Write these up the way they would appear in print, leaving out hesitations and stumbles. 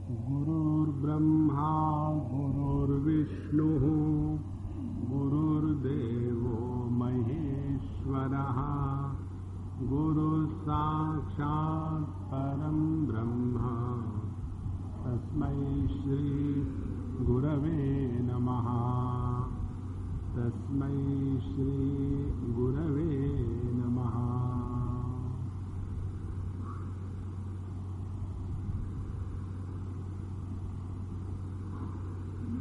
गुरुर्ब्रह्मा गुरुर्विष्णुः गुरुर्देवो महेश्वरः गुरुसाक्षात् परं ब्रह्म तस्मै श्री गुरवे नमः। तस्मै श्री गुरवे नमः।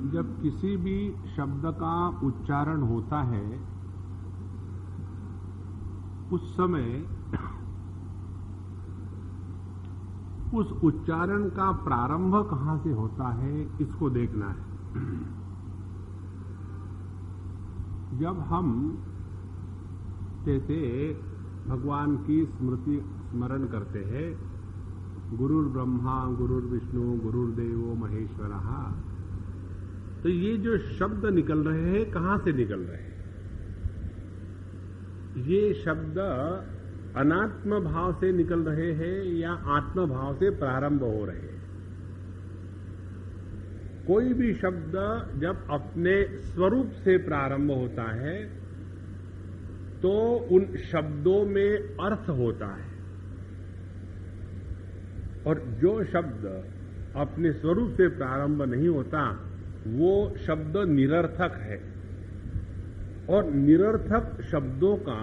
जब किसी भी शब्द का उच्चारण होता है उस समय उस उच्चारण का प्रारंभ कहां से होता है इसको देखना है। जब हम जैसे भगवान की स्मरण करते हैं, गुरुर्ब्रह्मा गुरुर्विष्णु गुरुर्देवो महेश्वरः, तो ये जो शब्द निकल रहे हैं कहां से निकल रहे हैं? ये शब्द अनात्म भाव से निकल रहे हैं या आत्म भाव से प्रारंभ हो रहे हैं? कोई भी शब्द जब अपने स्वरूप से प्रारंभ होता है तो उन शब्दों में अर्थ होता है, और जो शब्द अपने स्वरूप से प्रारंभ नहीं होता वो शब्द निरर्थक है, और निरर्थक शब्दों का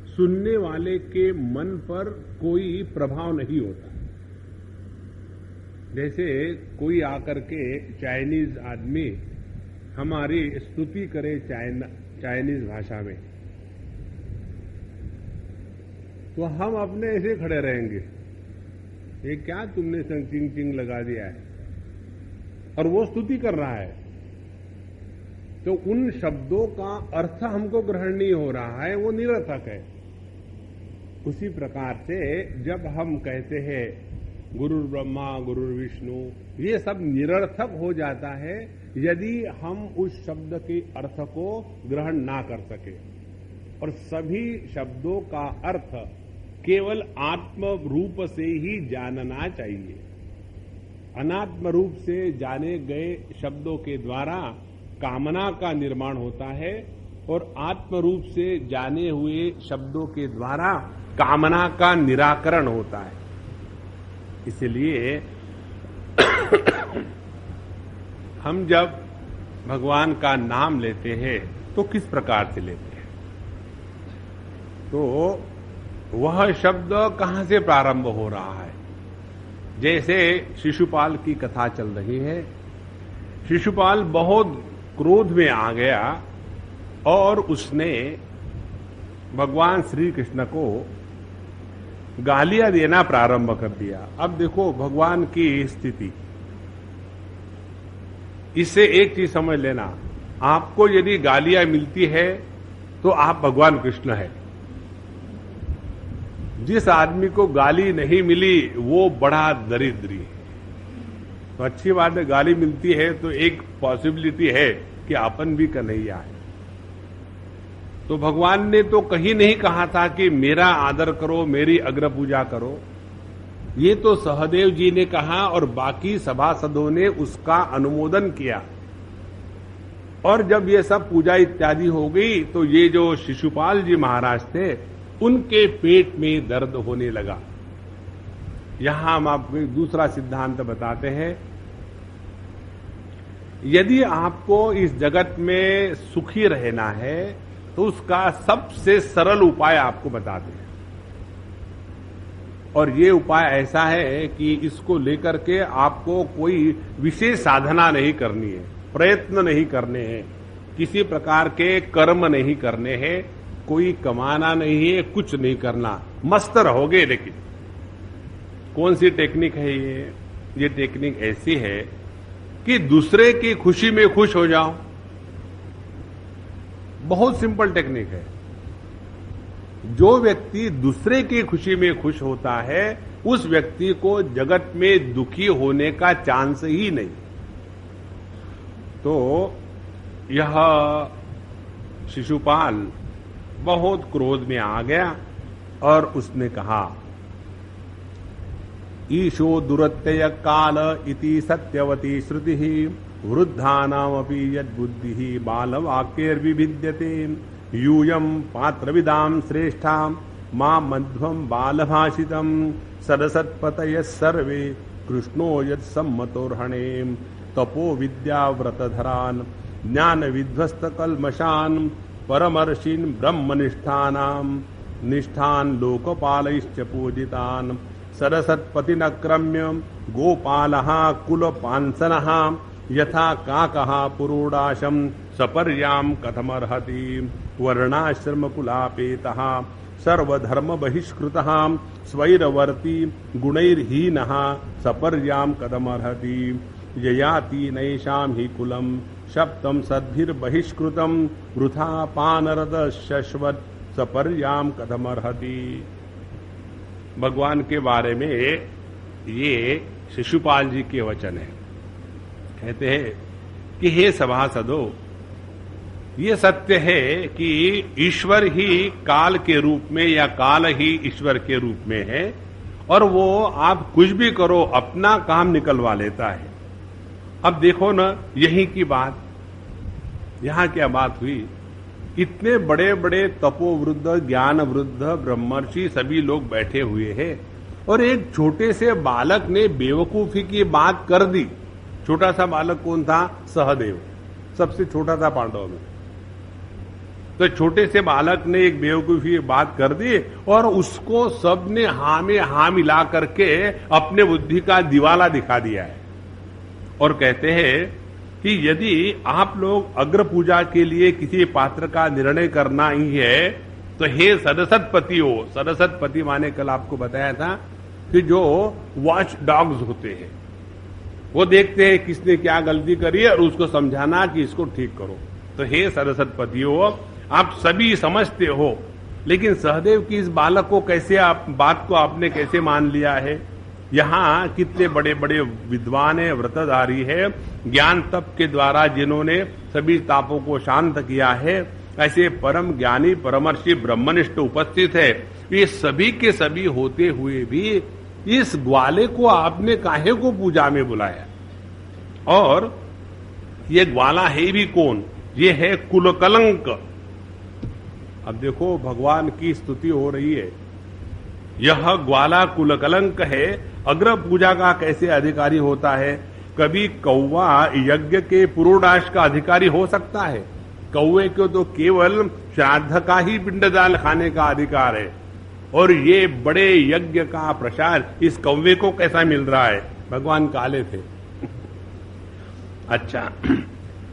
सुनने वाले के मन पर कोई प्रभाव नहीं होता। जैसे कोई आकर के चाइनीज आदमी हमारी स्तुति करे चाइनीज भाषा में, तो हम अपने ऐसे खड़े रहेंगे, ये क्या तुमने चिंग चिंग लगा दिया है, और वो स्तुति कर रहा है, तो उन शब्दों का अर्थ हमको ग्रहण नहीं हो रहा है, वो निरर्थक है। उसी प्रकार से जब हम कहते हैं गुरुर्ब्रह्मा गुरुर्विष्णु, ये सब निरर्थक हो जाता है यदि हम उस शब्द के अर्थ को ग्रहण ना कर सके। और सभी शब्दों का अर्थ केवल आत्म रूप से ही जानना चाहिए। अनात्म रूप से जाने गए शब्दों के द्वारा कामना का निर्माण होता है, और आत्म रूप से जाने हुए शब्दों के द्वारा कामना का निराकरण होता है। इसलिए हम जब भगवान का नाम लेते हैं तो किस प्रकार से लेते हैं? तो वह शब्द कहां से प्रारंभ हो रहा है? जैसे शिशुपाल की कथा चल रही है। शिशुपाल बहुत क्रोध में आ गया और उसने भगवान श्री कृष्ण को गालियां देना प्रारंभ कर दिया। अब देखो भगवान की स्थिति, इससे एक चीज समझ लेना, आपको यदि गालियां मिलती है तो आप भगवान कृष्ण है। जिस आदमी को गाली नहीं मिली वो बड़ा दरिद्री है। तो अच्छी बात है, गाली मिलती है तो एक पॉसिबिलिटी है कि अपन भी कन्हैया है। तो भगवान ने तो कहीं नहीं कहा था कि मेरा आदर करो, मेरी अग्र पूजा करो। ये तो सहदेव जी ने कहा और बाकी सभासदों ने उसका अनुमोदन किया। और जब ये सब पूजा इत्यादि हो गई तो ये जो शिशुपाल जी महाराज थे उनके पेट में दर्द होने लगा। यहां हम आपको एक दूसरा सिद्धांत बताते हैं। यदि आपको इस जगत में सुखी रहना है तो उसका सबसे सरल उपाय आपको बताते हैं, और ये उपाय ऐसा है कि इसको लेकर के आपको कोई विशेष साधना नहीं करनी है, प्रयत्न नहीं करने हैं, किसी प्रकार के कर्म नहीं करने हैं, कोई कमाना नहीं है, कुछ नहीं करना, मस्त रहोगे। लेकिन कौन सी टेक्निक है ये टेक्निक ऐसी है कि दूसरे की खुशी में खुश हो जाओ। बहुत सिंपल टेक्निक है। जो व्यक्ति दूसरे की खुशी में खुश होता है उस व्यक्ति को जगत में दुखी होने का चांस ही नहीं। तो यह शिशुपाल बहुत क्रोध में आ गया और उसने कहा ईशो दुरत्यय काल इति सत्यवती श्रुति वृद्धानामपि यद्बुद्धि बालवाक्यैर्विभिद्यते यूयं पात्रविदां श्रेष्ठा मां मध्वं बालभाषितं सदसत्पतयः सर्वे कृष्णो यत्सम्मतोर्हणे तपो विद्याव्रतधरान् ज्ञान विध्वस्त कल्मषान् परमर्षीन् ब्रह्मनिष्ठानां निष्ठान् लोकपालैश्च पूजितान् सरसत्पतिनक्रम्य गोपालः कुलपांसनः यथा काकः पुरोडाशं सपर्यां कथमर्हति वर्णाश्रमकुलापेतः सर्वधर्म बहिष्कृतः स्वैरवर्ती गुणैर्हीनः सपर्यां कथमर्हति ययाति नैषां हि कुलं शप्तं सद्भिर्बहिष्कृतं वृथा पानरद शश्वत सपर्यां कथमर्हति। भगवान के बारे में ये शिशुपाल जी के वचन है। कहते हैं कि हे सभासदों, ये सत्य है कि ईश्वर ही काल के रूप में या काल ही ईश्वर के रूप में है और वो आप कुछ भी करो अपना काम निकलवा लेता है। अब देखो ना, यही की बात, यहां क्या बात हुई, इतने बड़े बड़े तपोवृद्ध ज्ञान वृद्ध ब्रह्मर्षि सभी लोग बैठे हुए हैं और एक छोटे से बालक ने बेवकूफी की बात कर दी। छोटा सा बालक कौन था? सहदेव, सबसे छोटा था पांडवों में। तो छोटे से बालक ने एक बेवकूफी की बात कर दी और उसको सबने हां में हां मिला करके अपने बुद्धि का दिवाला दिखा दिया है। और कहते हैं कि यदि आप लोग अग्र पूजा के लिए किसी पात्र का निर्णय करना ही है तो हे सदसतपति हो। सदसतपति माने कल आपको बताया था कि जो वॉच डॉग्स होते हैं, वो देखते हैं किसने क्या गलती करी है और उसको समझाना कि इसको ठीक करो। तो हे सदसतपति हो, आप सभी समझते हो, लेकिन सहदेव की इस बालक को कैसे बात को आपने कैसे मान लिया है? यहां कितने बड़े बड़े विद्वान है, व्रतधारी है, ज्ञान तप के द्वारा जिन्होंने सभी तापों को शांत किया है, ऐसे परम ज्ञानी परमर्षि ब्रह्मनिष्ठ उपस्थित है। ये सभी के सभी होते हुए भी इस ग्वाले को आपने काहे को पूजा में बुलाया? और ये ग्वाला है भी कौन? ये है कुलकलंक। अब देखो, भगवान की स्तुति हो रही है, यह ग्वाला कुलकलंक है। अग्र पूजा का कैसे अधिकारी होता है? कभी कौवा यज्ञ के पुरोडाश का अधिकारी हो सकता है? कौवे को तो केवल श्राद्ध का ही पिंडदान खाने का अधिकार है, और ये बड़े यज्ञ का प्रसाद इस कौवे को कैसा मिल रहा है? भगवान काले थे। अच्छा,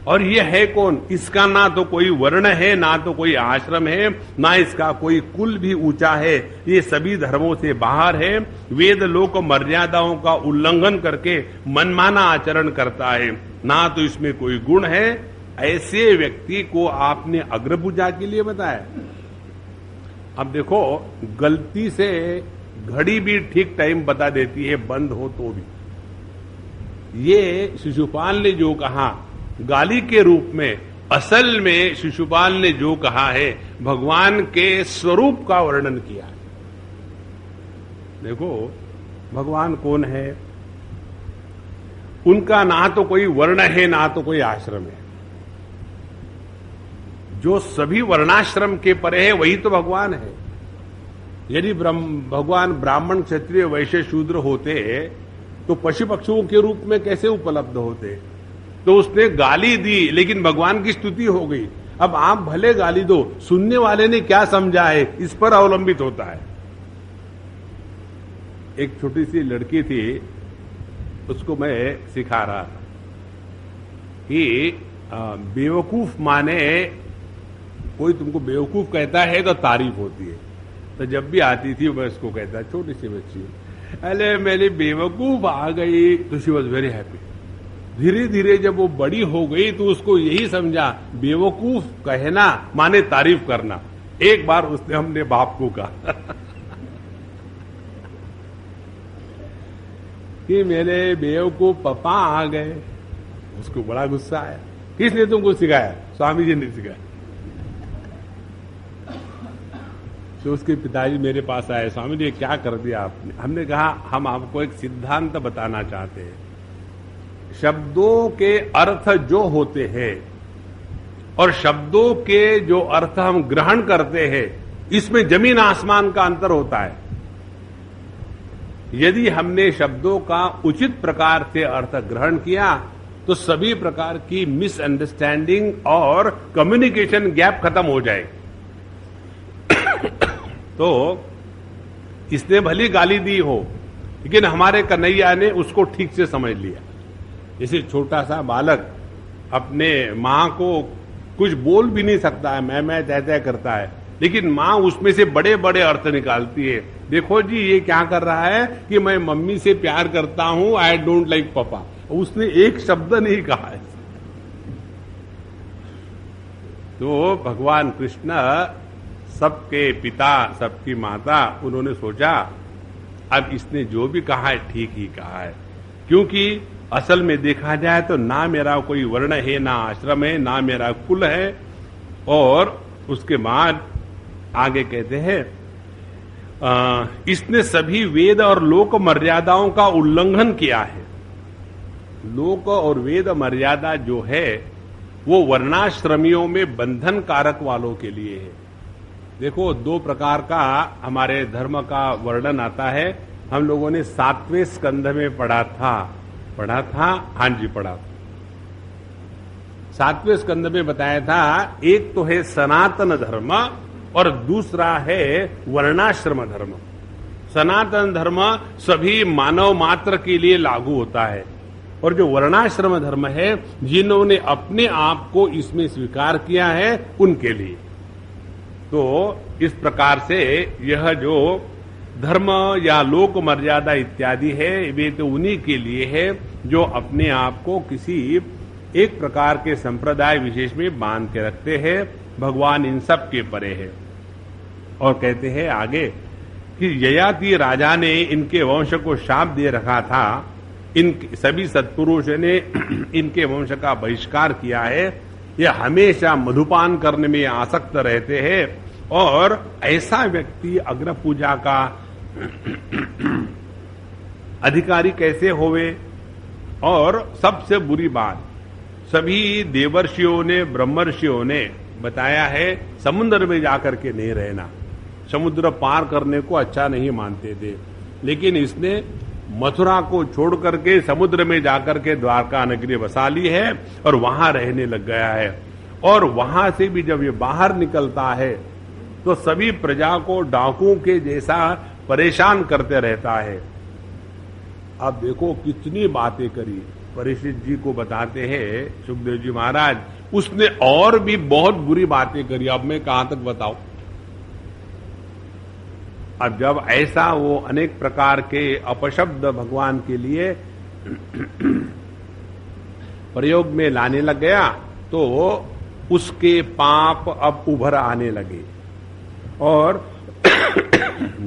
और ये है कौन? इसका ना तो कोई वर्ण है, ना तो कोई आश्रम है, ना इसका कोई कुल भी ऊंचा है। ये सभी धर्मों से बाहर है। वेद लोक मर्यादाओं का उल्लंघन करके मनमाना आचरण करता है, ना तो इसमें कोई गुण है। ऐसे व्यक्ति को आपने अग्र पूजा के लिए बताया। अब देखो, गलती से घड़ी भी ठीक टाइम बता देती है, बंद हो तो भी। ये शिशुपाल ने जो कहा गाली के रूप में, असल में शिशुपाल ने जो कहा है भगवान के स्वरूप का वर्णन किया है। देखो, भगवान कौन है? उनका ना तो कोई वर्ण है, ना तो कोई आश्रम है। जो सभी वर्णाश्रम के परे है वही तो भगवान है। यदि भगवान ब्राह्मण क्षत्रिय वैश्य शूद्र होते तो पशु पक्षियों के रूप में कैसे उपलब्ध होते? तो उसने गाली दी, लेकिन भगवान की स्तुति हो गई। अब आप भले गाली दो, सुनने वाले ने क्या समझा है इस पर अवलंबित होता है। एक छोटी सी लड़की थी, उसको मैं सिखा रहा था कि बेवकूफ माने, कोई तुमको बेवकूफ कहता है तो तारीफ होती है। तो जब भी आती थी मैं उसको कहता, छोटी सी बच्ची, अरे मेरी बेवकूफ आ गई, तो शी वॉज वेरी हैप्पी। धीरे धीरे जब वो बड़ी हो गई तो उसको यही समझा बेवकूफ कहना माने तारीफ करना। एक बार उसने हमने बाप को कहा कि मेरे बेवकूफ पापा आ गए। उसको बड़ा गुस्सा आया। किसने तुमको सिखाया? स्वामी जी ने सिखाया। तो उसके पिताजी मेरे पास आए, स्वामी जी क्या कर दिया आपने? हमने कहा हम आपको एक सिद्धांत बताना चाहते हैं। शब्दों के अर्थ जो होते हैं और शब्दों के जो अर्थ हम ग्रहण करते हैं, इसमें जमीन आसमान का अंतर होता है। यदि हमने शब्दों का उचित प्रकार से अर्थ ग्रहण किया तो सभी प्रकार की मिसअंडरस्टैंडिंग और कम्युनिकेशन गैप खत्म हो जाएगी। तो इसने भली गाली दी हो, लेकिन हमारे कन्हैया ने उसको ठीक से समझ लिया। जैसे छोटा सा बालक अपने मां को कुछ बोल भी नहीं सकता है, मैं तय तय करता है, लेकिन मां उसमें से बड़े बड़े अर्थ निकालती है। देखो जी ये क्या कर रहा है कि मैं मम्मी से प्यार करता हूं, आई डोंट लाइक पापा। उसने एक शब्द नहीं कहा है। तो भगवान कृष्ण सबके पिता, सबकी माता, उन्होंने सोचा अब इसने जो भी कहा है ठीक ही कहा है, क्योंकि असल में देखा जाए तो ना मेरा कोई वर्ण है, ना आश्रम है, ना मेरा कुल है। और उसके बाद आगे कहते हैं इसने सभी वेद और लोक मर्यादाओं का उल्लंघन किया है। लोक और वेद मर्यादा जो है वो वर्णाश्रमियों में बंधन कारक वालों के लिए है। देखो दो प्रकार का हमारे धर्म का वर्णन आता है। हम लोगों ने 7वें स्कंध में पढ़ा था। हाँ जी पढ़ा। 7वें स्कंध में बताया था एक तो है सनातन धर्म और दूसरा है वर्णाश्रम धर्म। सनातन धर्म सभी मानव मात्र के लिए लागू होता है, और जो वर्णाश्रम धर्म है जिन्होंने अपने आप को इसमें स्वीकार किया है उनके लिए। तो इस प्रकार से यह जो धर्म या लोक मर्यादा इत्यादि है वे तो उन्हीं के लिए है जो अपने आप को किसी एक प्रकार के संप्रदाय विशेष में बांध के रखते हैं। भगवान इन सब के परे है। और कहते हैं आगे कि ययाति राजा ने इनके वंश को शाप दे रखा था। इन सभी सत्पुरुषों ने इनके वंश का बहिष्कार किया है। ये हमेशा मधुपान करने में आसक्त रहते हैं, और ऐसा व्यक्ति अग्र पूजा का अधिकारी कैसे होवे। और सबसे बुरी बात, सभी देवर्षियों ने, ब्रह्मर्षियों ने बताया है समुद्र में जाकर के नहीं रहना। समुद्र पार करने को अच्छा नहीं मानते थे, लेकिन इसने मथुरा को छोड़ करके समुद्र में जाकर के द्वारका नगरी बसा ली है और वहां रहने लग गया है। और वहां से भी जब ये बाहर निकलता है तो सभी प्रजा को डाकुओं के जैसा परेशान करते रहता है। अब देखो कितनी बातें करी। परीक्षित जी को बताते हैं सुखदेव जी महाराज, उसने और भी बहुत बुरी बातें करी। अब मैं कहां तक बताऊं। अब जब ऐसा वो अनेक प्रकार के अपशब्द भगवान के लिए प्रयोग में लाने लग गया तो उसके पाप अब उभर आने लगे, और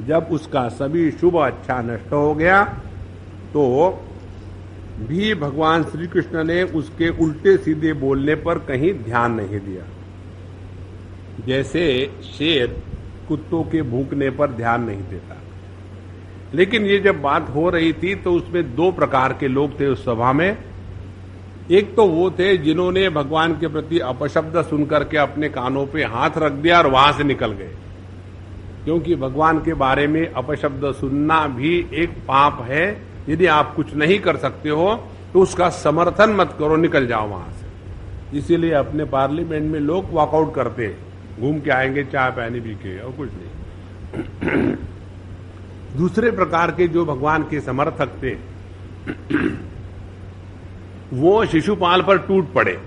जब उसका सभी शुभ अच्छा नष्ट हो गया तो भी भगवान श्री कृष्ण ने उसके उल्टे सीधे बोलने पर कहीं ध्यान नहीं दिया। जैसे शेर कुत्तों के भूखने पर ध्यान नहीं देता। लेकिन ये जब बात हो रही थी तो उसमें दो प्रकार के लोग थे उस सभा में। एक तो वो थे जिन्होंने भगवान के प्रति अपशब्द सुनकर के अपने कानों पे हाथ रख दिया और वहां से निकल गए, क्योंकि भगवान के बारे में अपशब्द सुनना भी एक पाप है। यदि आप कुछ नहीं कर सकते हो तो उसका समर्थन मत करो, निकल जाओ वहां से। इसीलिए अपने पार्लियामेंट में लोग वॉकआउट करते हैं, घूम के आएंगे चाय पानी पी के, और कुछ नहीं। दूसरे प्रकार के जो भगवान के समर्थक थे वो शिशुपाल पर टूट पड़े,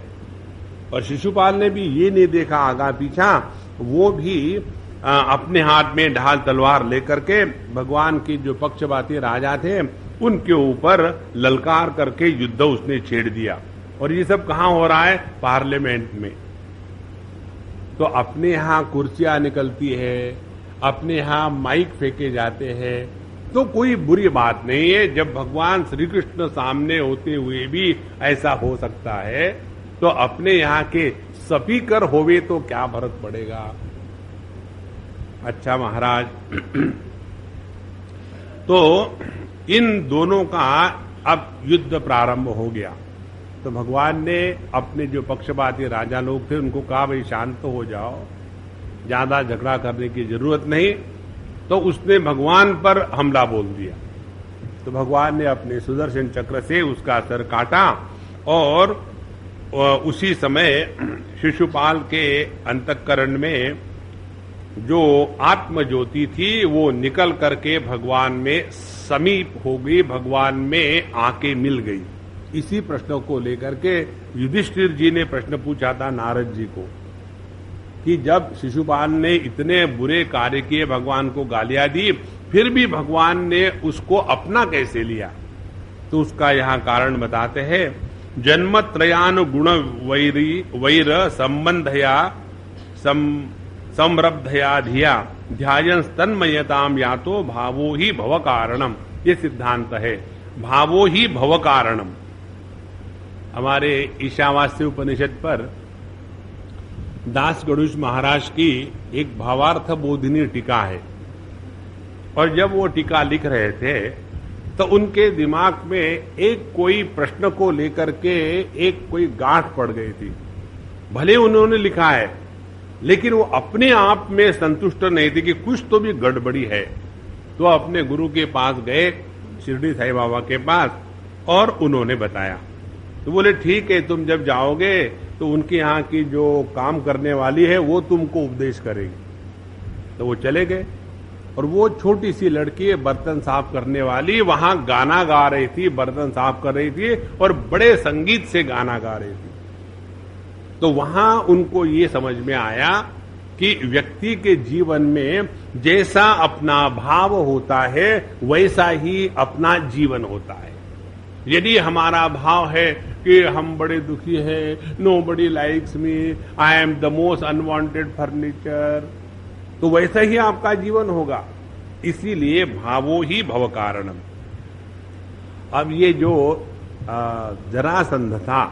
और शिशुपाल ने भी ये नहीं देखा आगा पीछा। वो भी अपने हाथ में ढाल तलवार लेकर के भगवान के जो पक्षपाती राजा थे उनके ऊपर ललकार करके युद्ध उसने छेड़ दिया। और ये सब कहां हो रहा है? पार्लियामेंट में। तो अपने यहां कुर्सियां निकलती है, अपने यहां माइक फेंके जाते हैं, तो कोई बुरी बात नहीं है। जब भगवान श्री कृष्ण सामने होते हुए भी ऐसा हो सकता है तो अपने यहां के स्पीकर होवे तो क्या फर्क पड़ेगा। अच्छा महाराज, तो इन दोनों का अब युद्ध प्रारंभ हो गया। तो भगवान ने अपने जो पक्षपाती राजा लोग थे उनको कहा, भाई शांत हो जाओ, ज्यादा झगड़ा करने की जरूरत नहीं। तो उसने भगवान पर हमला बोल दिया। तो भगवान ने अपने सुदर्शन चक्र से उसका सर काटा और उसी समय शिशुपाल के अंतःकरण में जो आत्म ज्योति थी वो निकल करके भगवान में समीप हो गई, भगवान में आके मिल गई। इसी प्रश्न को लेकर के युधिष्ठिर जी ने प्रश्न पूछा था नारद जी को कि जब शिशुपाल ने इतने बुरे कार्य किए, भगवान को गालियां दी, फिर भी भगवान ने उसको अपना कैसे लिया? तो उसका यहाँ कारण बताते हैं। जन्मत्रयानुगुण वैर संबंधया समरब्धया धिया ध्यायन तन्मयताम यातो भावो ही भव कारणम। ये सिद्धांत है, भावो ही भव कारणम। हमारे ईशावास्य उपनिषद पर दास गणेश महाराज की एक भावार्थ बोधिनी टीका है, और जब वो टीका लिख रहे थे तो उनके दिमाग में एक कोई प्रश्न को लेकर के एक कोई गांठ पड़ गई थी। भले उन्होंने लिखा है, लेकिन वो अपने आप में संतुष्ट नहीं थे कि कुछ तो भी गड़बड़ी है। तो अपने गुरु के पास गए, शिरडी साईं बाबा के पास, और उन्होंने बताया। तो बोले ठीक है, तुम जब जाओगे तो उनके यहाँ की जो काम करने वाली है वो तुमको उपदेश करेगी। तो वो चले गए, और वो छोटी सी लड़की बर्तन साफ करने वाली वहां गाना गा रही थी, बर्तन साफ कर रही थी और बड़े संगीत से गाना गा रही थी। तो वहां उनको ये समझ में आया कि व्यक्ति के जीवन में जैसा अपना भाव होता है वैसा ही अपना जीवन होता है। यदि हमारा भाव है कि हम बड़े दुखी हैं, nobody likes me, I am the most unwanted furniture, तो वैसा ही आपका जीवन होगा। इसीलिए भावो ही भव कारणम। अब ये जो जरासंध था,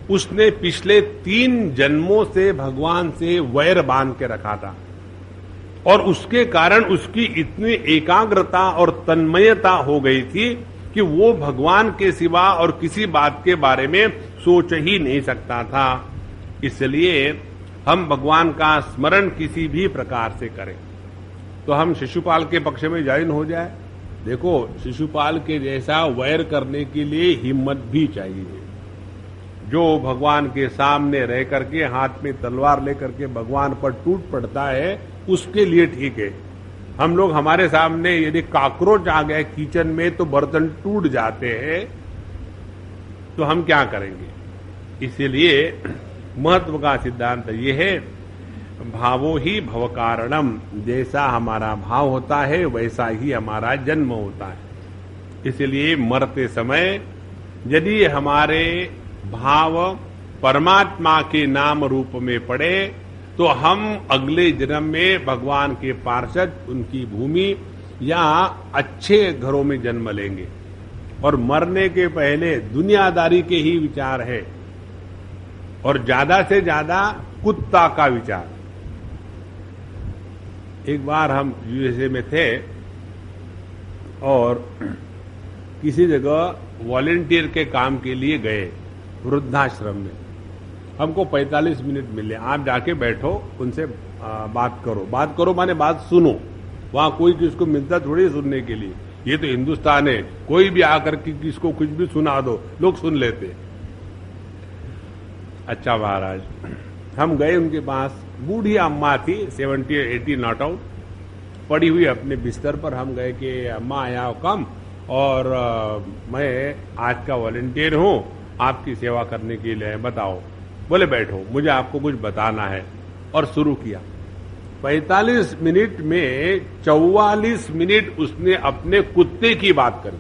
उसने पिछले 3 जन्मों से भगवान से वैर बांध के रखा था, और उसके कारण उसकी इतनी एकाग्रता और तन्मयता हो गई थी कि वो भगवान के सिवा और किसी बात के बारे में सोच ही नहीं सकता था। इसलिए हम भगवान का स्मरण किसी भी प्रकार से करें। तो हम शिशुपाल के पक्ष में जॉइन हो जाए। देखो, शिशुपाल के जैसा वैर करने के लिए हिम्मत भी चाहिए। जो भगवान के सामने रह करके हाथ में तलवार लेकर के भगवान पर टूट पड़ता है, उसके लिए ठीक है। हम लोग, हमारे सामने यदि कॉकरोच आ गए किचन में तो बर्तन टूट जाते हैं, तो हम क्या करेंगे? इसीलिए महत्व का सिद्धांत ये है, भावो ही भव कारणम। जैसा हमारा भाव होता है वैसा ही हमारा जन्म होता है। इसलिए मरते समय यदि हमारे भाव परमात्मा के नाम रूप में पड़े तो हम अगले जन्म में भगवान के पार्षद, उनकी भूमि या अच्छे घरों में जन्म लेंगे। और मरने के पहले दुनियादारी के ही विचार है, और ज्यादा से ज्यादा कुत्ता का विचार। एक बार हम यूएसए में थे और किसी जगह वॉलेंटियर के काम के लिए गए, वृद्धाश्रम में। हमको 45 मिनट मिले। आप जाके बैठो, उनसे बात करो माने बात सुनो। वहां कोई किसको मिलता थोड़ी सुनने के लिए। ये तो हिंदुस्तान है, कोई भी आकर के किसको कुछ भी सुना दो, लोग सुन लेते। अच्छा महाराज, हम गए उनके पास। बूढ़ी अम्मा थी, 70-80 नॉट आउट, पड़ी हुई अपने बिस्तर पर। हम गए कि अम्मा आई हैव कम, और मैं आज का वॉलंटियर हूं, आपकी सेवा करने के लिए। बताओ। बोले बैठो, मुझे आपको कुछ बताना है। और शुरू किया। 45 मिनट में 44 मिनट उसने अपने कुत्ते की बात करी।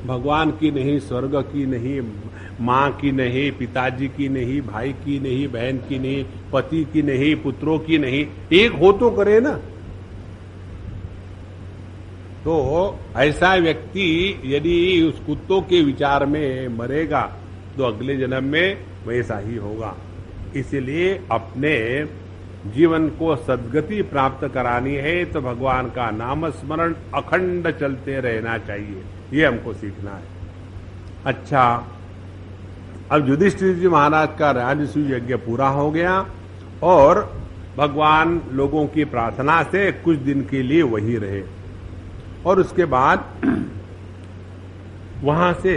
भगवान की नहीं, स्वर्ग की नहीं, मां की नहीं, पिताजी की नहीं, भाई की नहीं, बहन की नहीं, पति की नहीं, पुत्रों की नहीं, एक हो तो करे ना। तो ऐसा व्यक्ति यदि उस कुत्तों के विचार में मरेगा तो अगले जन्म में वैसा ही होगा। इसलिए अपने जीवन को सद्गति प्राप्त करानी है तो भगवान का नाम स्मरण अखंड चलते रहना चाहिए, ये हमको सीखना है। अच्छा, अब युधिष्ठिर जी महाराज का राजसूय यज्ञ पूरा हो गया और भगवान लोगों की प्रार्थना से कुछ दिन के लिए वही रहे और उसके बाद वहां से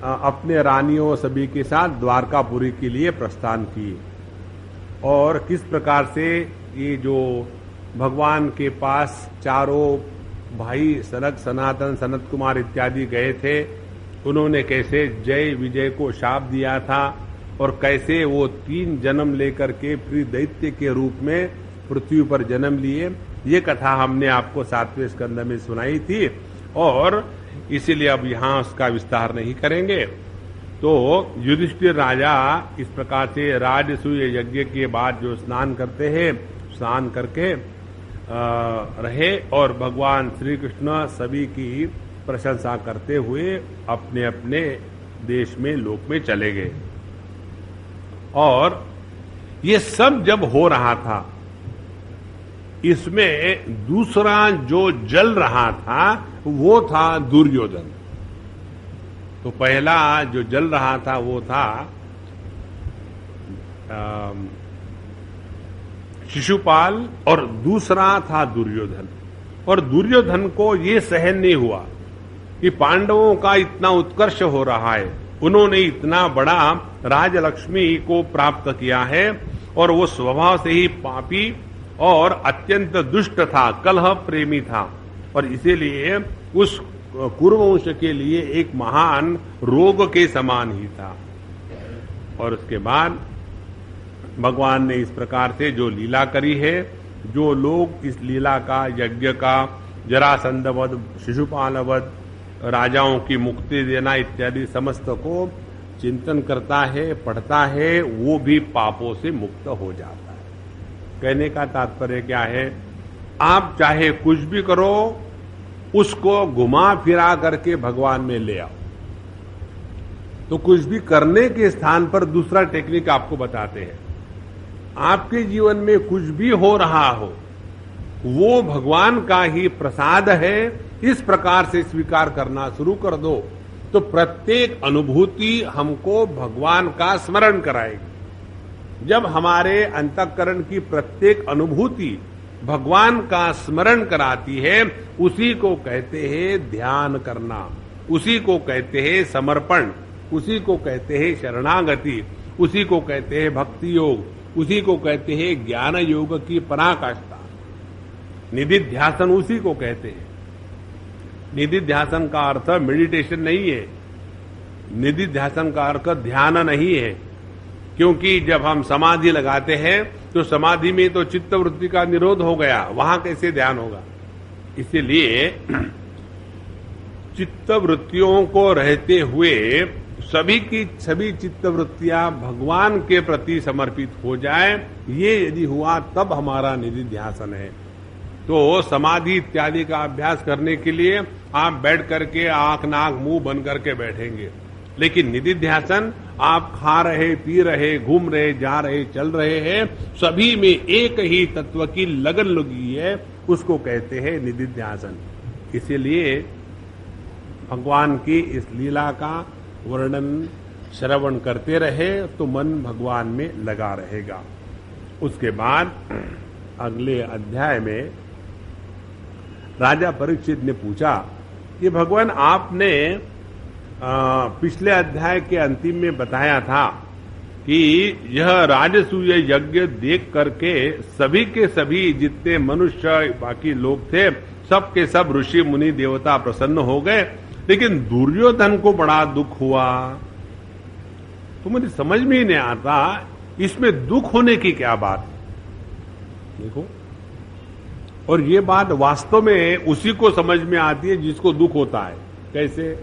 अपने रानियों सभी के साथ द्वारकापुरी के लिए प्रस्थान किए। और किस प्रकार से ये जो भगवान के पास चारों भाई सनक, सनातन, सनत कुमार इत्यादि गए थे, उन्होंने कैसे जय विजय को शाप दिया था और कैसे वो 3 जन्म लेकर के फिर दैत्य के रूप में पृथ्वी पर जन्म लिए, ये कथा हमने आपको 7वें स्कंद में सुनाई थी और इसीलिए अब यहां उसका विस्तार नहीं करेंगे। तो युधिष्ठिर राजा इस प्रकार से राजसूय यज्ञ के बाद जो स्नान करते हैं, स्नान करके रहे और भगवान श्री कृष्ण सभी की प्रशंसा करते हुए अपने अपने देश में, लोक में चले गए। और ये सब जब हो रहा था, इसमें दूसरा जो जल रहा था वो था दुर्योधन। तो पहला जो जल रहा था वो था शिशुपाल और दूसरा था दुर्योधन। और दुर्योधन को ये सहन नहीं हुआ कि पांडवों का इतना उत्कर्ष हो रहा है, उन्होंने इतना बड़ा राजलक्ष्मी को प्राप्त किया है और वो स्वभाव से ही पापी और अत्यंत दुष्ट था, कलह प्रेमी था और इसीलिए उस कुरुवंश के लिए एक महान रोग के समान ही था। और उसके बाद भगवान ने इस प्रकार से जो लीला करी है, जो लोग इस लीला का, यज्ञ का, जरासंध वध, शिशुपाल वध, राजाओं की मुक्ति देना इत्यादि समस्त को चिंतन करता है, पढ़ता है, वो भी पापों से मुक्त हो जाता है। कहने का तात्पर्य क्या है, आप चाहे कुछ भी करो, उसको घुमा फिरा करके भगवान में ले आओ। तो कुछ भी करने के स्थान पर दूसरा टेक्निक आपको बताते हैं। आपके जीवन में कुछ भी हो रहा हो, वो भगवान का ही प्रसाद है, इस प्रकार से स्वीकार करना शुरू कर दो तो प्रत्येक अनुभूति हमको भगवान का स्मरण कराएगी। जब हमारे अंतःकरण की प्रत्येक अनुभूति भगवान का स्मरण कराती है, उसी को कहते हैं ध्यान करना, उसी को कहते हैं समर्पण, उसी को कहते हैं शरणागति, उसी को कहते हैं भक्ति योग, उसी को कहते हैं ज्ञान योग की पराकाष्ठा। निधिध्यासन उसी को कहते हैं। निधिध्यासन का अर्थ मेडिटेशन नहीं है, निधिध्यासन का अर्थ ध्यान नहीं है, क्योंकि जब हम समाधि लगाते हैं तो समाधि में तो चित्त वृत्ति का निरोध हो गया, वहां कैसे ध्यान होगा। इसीलिए चित्त वृत्तियों को रहते हुए सभी की सभी चित्त वृत्तियां भगवान के प्रति समर्पित हो जाए, ये यदि हुआ तब हमारा निधिध्यासन है। तो समाधि इत्यादि का अभ्यास करने के लिए आप बैठ करके आंख नाक मुंह बंद करके बैठेंगे, लेकिन निधिध्यासन आप खा रहे, पी रहे, घूम रहे, जा रहे, चल रहे हैं, सभी में एक ही तत्व की लगन लगी है, उसको कहते हैं निधिध्यासन। इसीलिए भगवान की इस लीला का वर्णन श्रवण करते रहे तो मन भगवान में लगा रहेगा। उसके बाद अगले अध्याय में राजा परीक्षित ने पूछा कि भगवान आपने पिछले अध्याय के अंतिम में बताया था कि यह राजसूय यज्ञ देख करके सभी के सभी जितने मनुष्य बाकी लोग थे, सब के सब ऋषि मुनि देवता प्रसन्न हो गए, लेकिन दुर्योधन को बड़ा दुख हुआ। तो मुझे समझ में ही नहीं आता इसमें दुख होने की क्या बात। देखो, और ये बात वास्तव में उसी को समझ में आती है जिसको दुख होता है। कैसे?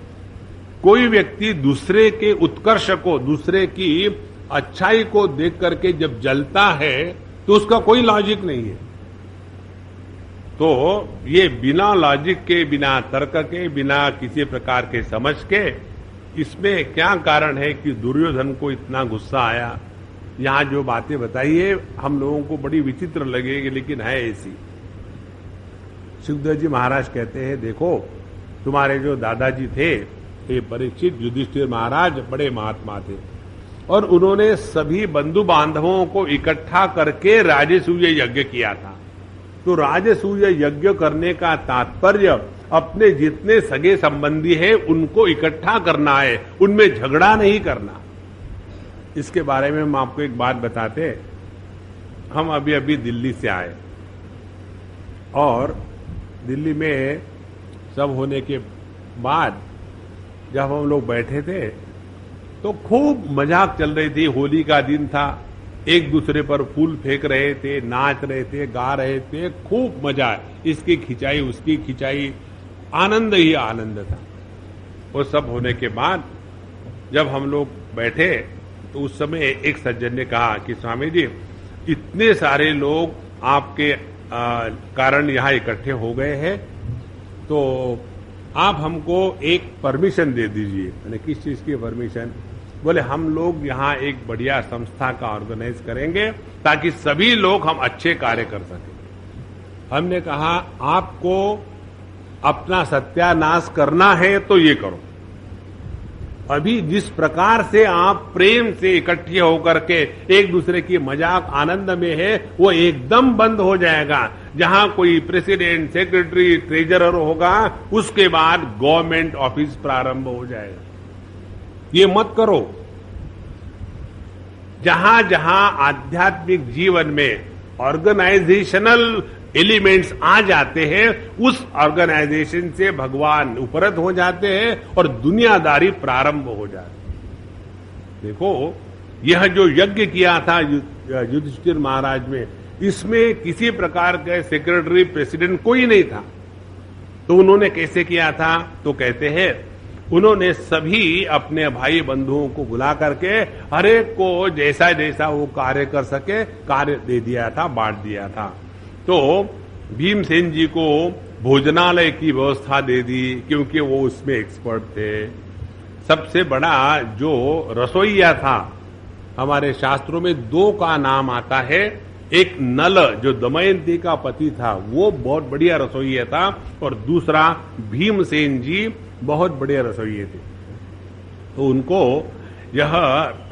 कोई व्यक्ति दूसरे के उत्कर्ष को, दूसरे की अच्छाई को देख करके जब जलता है तो उसका कोई लॉजिक नहीं है। तो ये बिना लॉजिक के, बिना तर्क के, बिना किसी प्रकार के समझ के, इसमें क्या कारण है कि दुर्योधन को इतना गुस्सा आया। यहां जो बातें बताई है हम लोगों को बड़ी विचित्र लगेगी, लेकिन है ऐसी। सुखदेव जी महाराज कहते हैं, देखो तुम्हारे जो दादाजी थे ये परीक्षित, युधिष्ठिर महाराज बड़े महात्मा थे और उन्होंने सभी बंधु बांधवों को इकट्ठा करके राजसूय यज्ञ किया था। तो राजसूय यज्ञ करने का तात्पर्य अपने जितने सगे संबंधी हैं उनको इकट्ठा करना है, उनमें झगड़ा नहीं करना। इसके बारे में हम आपको एक बात बताते हैं। हम अभी अभी दिल्ली से आए और दिल्ली में सब होने के बाद जब हम लोग बैठे थे तो खूब मजाक चल रही थी। होली का दिन था, एक दूसरे पर फूल फेंक रहे थे, नाच रहे थे, गा रहे थे, खूब मजा, इसकी खिंचाई उसकी खिंचाई, आनंद ही आनंद था। वो सब होने के बाद जब हम लोग बैठे तो उस समय एक सज्जन ने कहा कि स्वामी जी, इतने सारे लोग आपके कारण यहां इकट्ठे हो गए हैं, तो आप हमको एक परमिशन दे दीजिए। मैंने किस चीज की परमिशन? बोले हम लोग यहाँ एक बढ़िया संस्था का ऑर्गेनाइज करेंगे ताकि सभी लोग हम अच्छे कार्य कर सकें। हमने कहा आपको अपना सत्यानाश करना है तो ये करो। अभी जिस प्रकार से आप प्रेम से इकट्ठे होकर के एक दूसरे की मजाक आनंद में है वो एकदम बंद हो जाएगा। जहां कोई प्रेसिडेंट, सेक्रेटरी, ट्रेजरर होगा उसके बाद गवर्नमेंट ऑफिस प्रारंभ हो जाएगा। ये मत करो। जहां जहां आध्यात्मिक जीवन में ऑर्गेनाइजेशनल एलिमेंट्स आ जाते हैं उस ऑर्गेनाइजेशन से भगवान उपरत हो जाते हैं और दुनियादारी प्रारंभ हो जाती है। देखो यह जो यज्ञ किया था युधिष्ठिर महाराज में, इसमें किसी प्रकार के सेक्रेटरी, प्रेसिडेंट कोई नहीं था। तो उन्होंने कैसे किया था? तो कहते हैं उन्होंने सभी अपने भाई बंधुओं को बुला करके हर एक को जैसा जैसा वो कार्य कर सके कार्य दे दिया था, बांट दिया था। तो भीमसेन जी को भोजनालय की व्यवस्था दे दी क्योंकि वो उसमें एक्सपर्ट थे। सबसे बड़ा जो रसोईया था, हमारे शास्त्रों में दो का नाम आता है। एक नल जो दमयंती का पति था वो बहुत बढ़िया रसोईया था और दूसरा भीमसेन जी बहुत बढ़िया रसोइये थे। तो उनको यह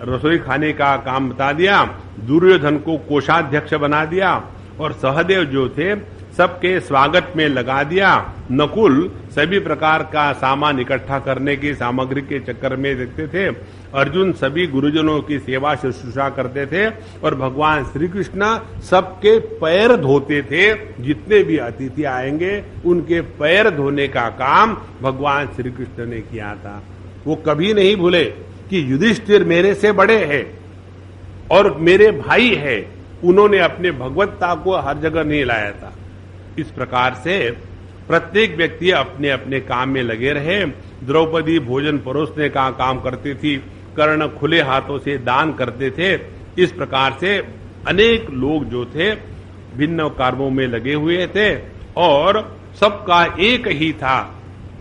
रसोई खाने का काम बता दिया। दुर्योधन को कोषाध्यक्ष बना दिया और सहदेव जो थे सबके स्वागत में लगा दिया। नकुल सभी प्रकार का सामान इकट्ठा करने की सामग्री के चक्कर में देखते थे। अर्जुन सभी गुरुजनों की सेवा शुश्रूषा करते थे और भगवान श्री कृष्ण सबके पैर धोते थे। जितने भी अतिथि आएंगे उनके पैर धोने का काम भगवान श्री कृष्ण ने किया था। वो कभी नहीं भूले कि युधिष्ठिर मेरे से बड़े हैं और मेरे भाई है। उन्होंने अपने भगवत्ता को हर जगह नहीं लाया था। इस प्रकार से प्रत्येक व्यक्ति अपने अपने काम में लगे रहे। द्रौपदी भोजन परोसने का काम करती थी, कर्ण खुले हाथों से दान करते थे। इस प्रकार से अनेक लोग जो थे भिन्न कर्मों में लगे हुए थे और सबका एक ही था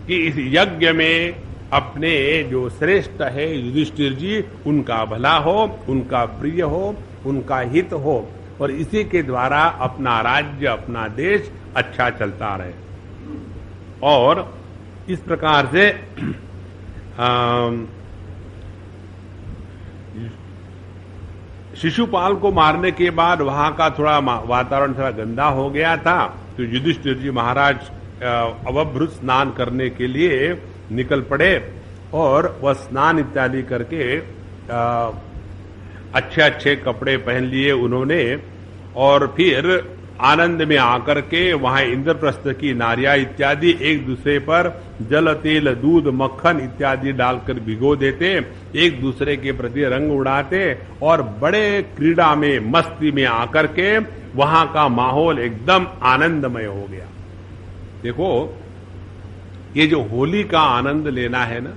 कि इस यज्ञ में अपने जो श्रेष्ठ है युधिष्ठिर जी, उनका भला हो, उनका प्रिय हो, उनका हित हो और इसी के द्वारा अपना राज्य, अपना देश अच्छा चलता रहे। और इस प्रकार से शिशुपाल को मारने के बाद वहां का थोड़ा वातावरण थोड़ा गंदा हो गया था। तो युधिष्ठिर जी महाराज अवभृत स्नान करने के लिए निकल पड़े और वह स्नान इत्यादि करके अच्छे अच्छे कपड़े पहन लिए उन्होंने और फिर आनंद में आकर के वहां इंद्रप्रस्थ की नारियां इत्यादि एक दूसरे पर जल, तेल, दूध, मक्खन इत्यादि डालकर भिगो देते, एक दूसरे के प्रति रंग उड़ाते और बड़े क्रीड़ा में, मस्ती में आकर के वहां का माहौल एकदम आनंदमय हो गया। देखो ये जो होली का आनंद लेना है ना,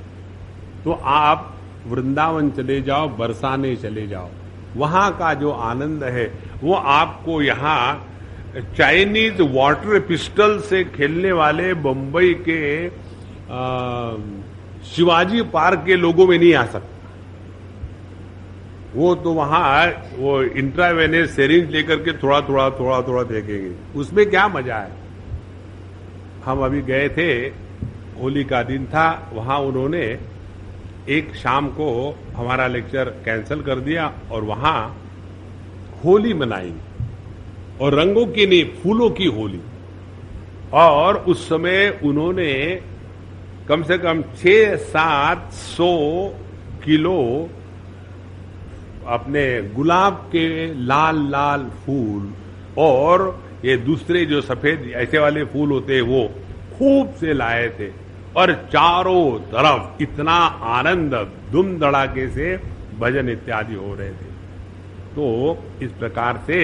तो आप वृंदावन चले जाओ, बरसाने चले जाओ, वहां का जो आनंद है वो आपको यहाँ चाइनीज वाटर पिस्टल से खेलने वाले बंबई के शिवाजी पार्क के लोगों में नहीं आ सकता। वो तो वहां वो इंट्रावेनस सिरिंज लेकर के थोड़ा थोड़ा थोड़ा थोड़ा फेंकेंगे, उसमें क्या मजा है। हम अभी गए थे, होली का दिन था, वहां उन्होंने एक शाम को हमारा लेक्चर कैंसिल कर दिया और वहां होली मनाई, और रंगों की नहीं, फूलों की होली। और उस समय उन्होंने कम से कम 600-700 किलो अपने गुलाब के लाल लाल फूल और ये दूसरे जो सफेद ऐसे वाले फूल होते हैं वो खूब से लाए थे, और चारों तरफ इतना आनंद, धूम धड़ाके से भजन इत्यादि हो रहे थे। तो इस प्रकार से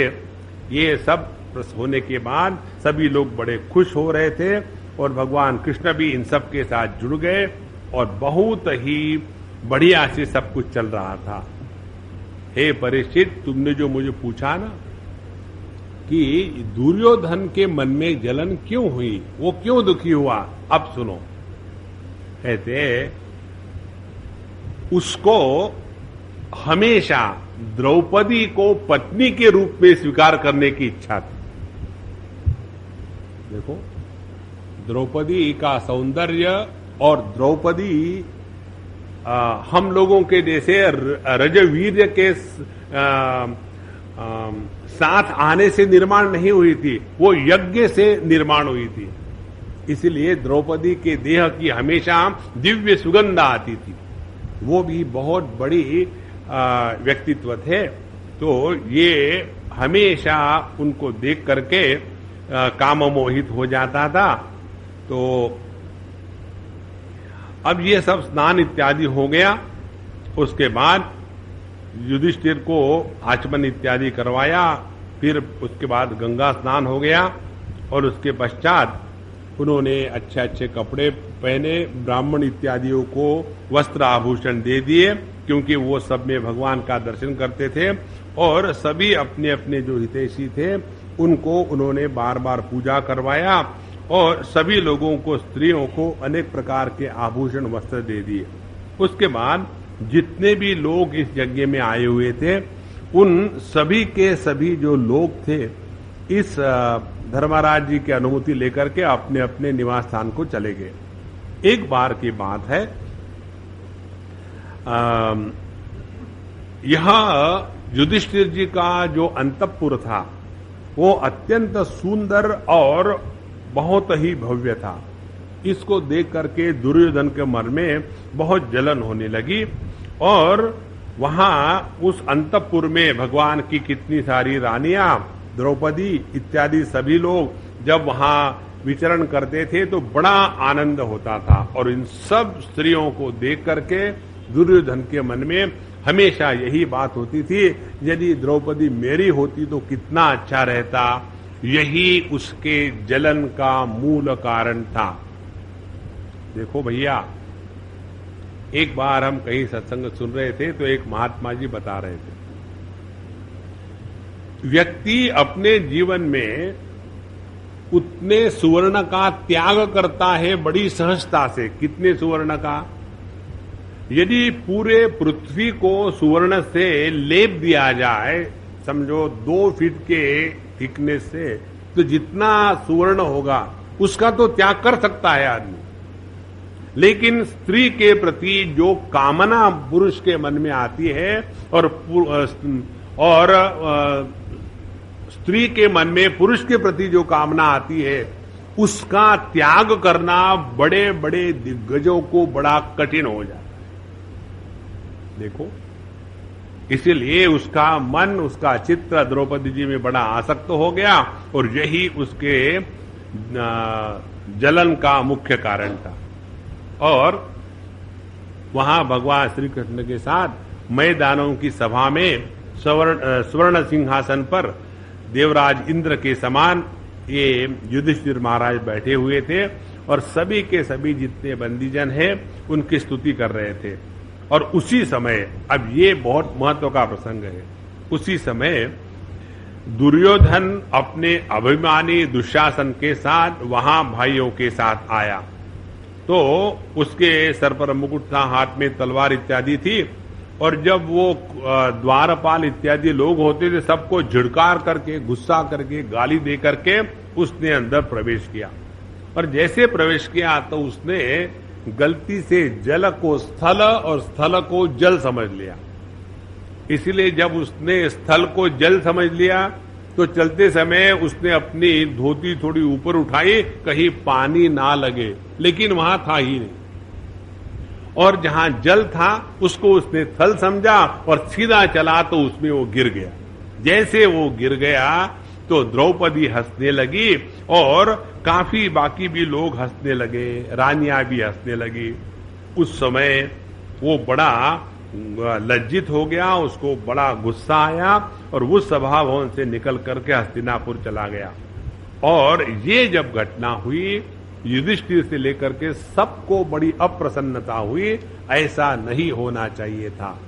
ये सब होने के बाद सभी लोग बड़े खुश हो रहे थे, और भगवान कृष्ण भी इन सब के साथ जुड़ गए, और बहुत ही बढ़िया से सब कुछ चल रहा था। हे परीक्षित, तुमने जो मुझे पूछा ना कि दुर्योधन के मन में जलन क्यों हुई, वो क्यों दुखी हुआ, अब सुनो। कहते उसको हमेशा द्रौपदी को पत्नी के रूप में स्वीकार करने की इच्छा थी। देखो, द्रौपदी का सौंदर्य, और द्रौपदी हम लोगों के जैसे रजवीर्य के साथ आने से निर्माण नहीं हुई थी, वो यज्ञ से निर्माण हुई थी। इसलिए द्रौपदी के देह की हमेशा दिव्य सुगंध आती थी। वो भी बहुत बड़ी व्यक्तित्व थे, तो ये हमेशा उनको देख करके काममोहित हो जाता था। तो अब ये सब स्नान इत्यादि हो गया। उसके बाद युधिष्ठिर को आचमन इत्यादि करवाया, फिर उसके बाद गंगा स्नान हो गया, और उसके पश्चात उन्होंने अच्छे अच्छे कपड़े पहने, ब्राह्मण इत्यादियों को वस्त्र आभूषण दे दिए, क्योंकि वो सब में भगवान का दर्शन करते थे, और सभी अपने अपने जो हितैषी थे उनको उन्होंने बार बार पूजा करवाया, और सभी लोगों को, स्त्रियों को अनेक प्रकार के आभूषण वस्त्र दे दिए। उसके बाद जितने भी लोग इस यज्ञ में आए हुए थे, उन सभी के सभी जो लोग थे, इस धर्मराज जी की अनुमति लेकर के अपने अपने निवास स्थान को चले गए। एक बार की बात है, यह युधिष्ठिर जी का जो अंतःपुर था वो अत्यंत सुंदर और बहुत ही भव्य था। इसको देख करके दुर्योधन के मन में बहुत जलन होने लगी, और वहां उस अंतःपुर में भगवान की कितनी सारी रानियां, द्रौपदी इत्यादि सभी लोग जब वहां विचरण करते थे तो बड़ा आनंद होता था। और इन सब स्त्रियों को देख करके दुर्योधन के मन में हमेशा यही बात होती थी, यदि द्रौपदी मेरी होती तो कितना अच्छा रहता। यही उसके जलन का मूल कारण था। देखो भैया, एक बार हम कहीं सत्संग सुन रहे थे तो एक महात्मा जी बता रहे थे, व्यक्ति अपने जीवन में उतने सुवर्ण का त्याग करता है बड़ी सहजता से। कितने सुवर्ण का? यदि पूरे पृथ्वी को सुवर्ण से लेप दिया जाए, समझो 2 फीट के थिकनेस से, तो जितना सुवर्ण होगा उसका तो त्याग कर सकता है आदमी। लेकिन स्त्री के प्रति जो कामना पुरुष के मन में आती है, और स्त्री के मन में पुरुष के प्रति जो कामना आती है, उसका त्याग करना बड़े बड़े दिग्गजों को बड़ा कठिन हो जाता है। देखो, इसीलिए उसका मन, उसका चित्त द्रौपदी जी में बड़ा आसक्त हो गया, और यही उसके जलन का मुख्य कारण था। और वहां भगवान श्री कृष्ण के साथ मैदानों की सभा में स्वर्ण सिंहासन पर देवराज इंद्र के समान ये युधिष्ठिर महाराज बैठे हुए थे, और सभी के सभी जितने बंदीजन हैं उनकी स्तुति कर रहे थे। और उसी समय, अब ये बहुत महत्व का प्रसंग है, उसी समय दुर्योधन अपने अभिमानी दुशासन के साथ वहां भाइयों के साथ आया। तो उसके सर पर मुकुट था, हाथ में तलवार इत्यादि थी, और जब वो द्वारपाल इत्यादि लोग होते थे सबको झिड़कार करके, गुस्सा करके, गाली दे करके उसने अंदर प्रवेश किया। और जैसे प्रवेश किया तो उसने गलती से जल को स्थल और स्थल को जल समझ लिया। इसलिए जब उसने स्थल को जल समझ लिया तो चलते समय उसने अपनी धोती थोड़ी ऊपर उठाई, कहीं पानी ना लगे, लेकिन वहां था ही नहीं। और जहां जल था उसको उसने थल समझा और सीधा चला तो उसमें वो गिर गया। जैसे वो गिर गया तो द्रौपदी हंसने लगी और काफी बाकी भी लोग हंसने लगे, रानियां भी हंसने लगी। उस समय वो बड़ा लज्जित हो गया, उसको बड़ा गुस्सा आया और उस सभा भवन से निकल करके हस्तिनापुर चला गया। और ये जब घटना हुई युधिष्ठिर से लेकर के सबको बड़ी अप्रसन्नता हुई, ऐसा नहीं होना चाहिए था।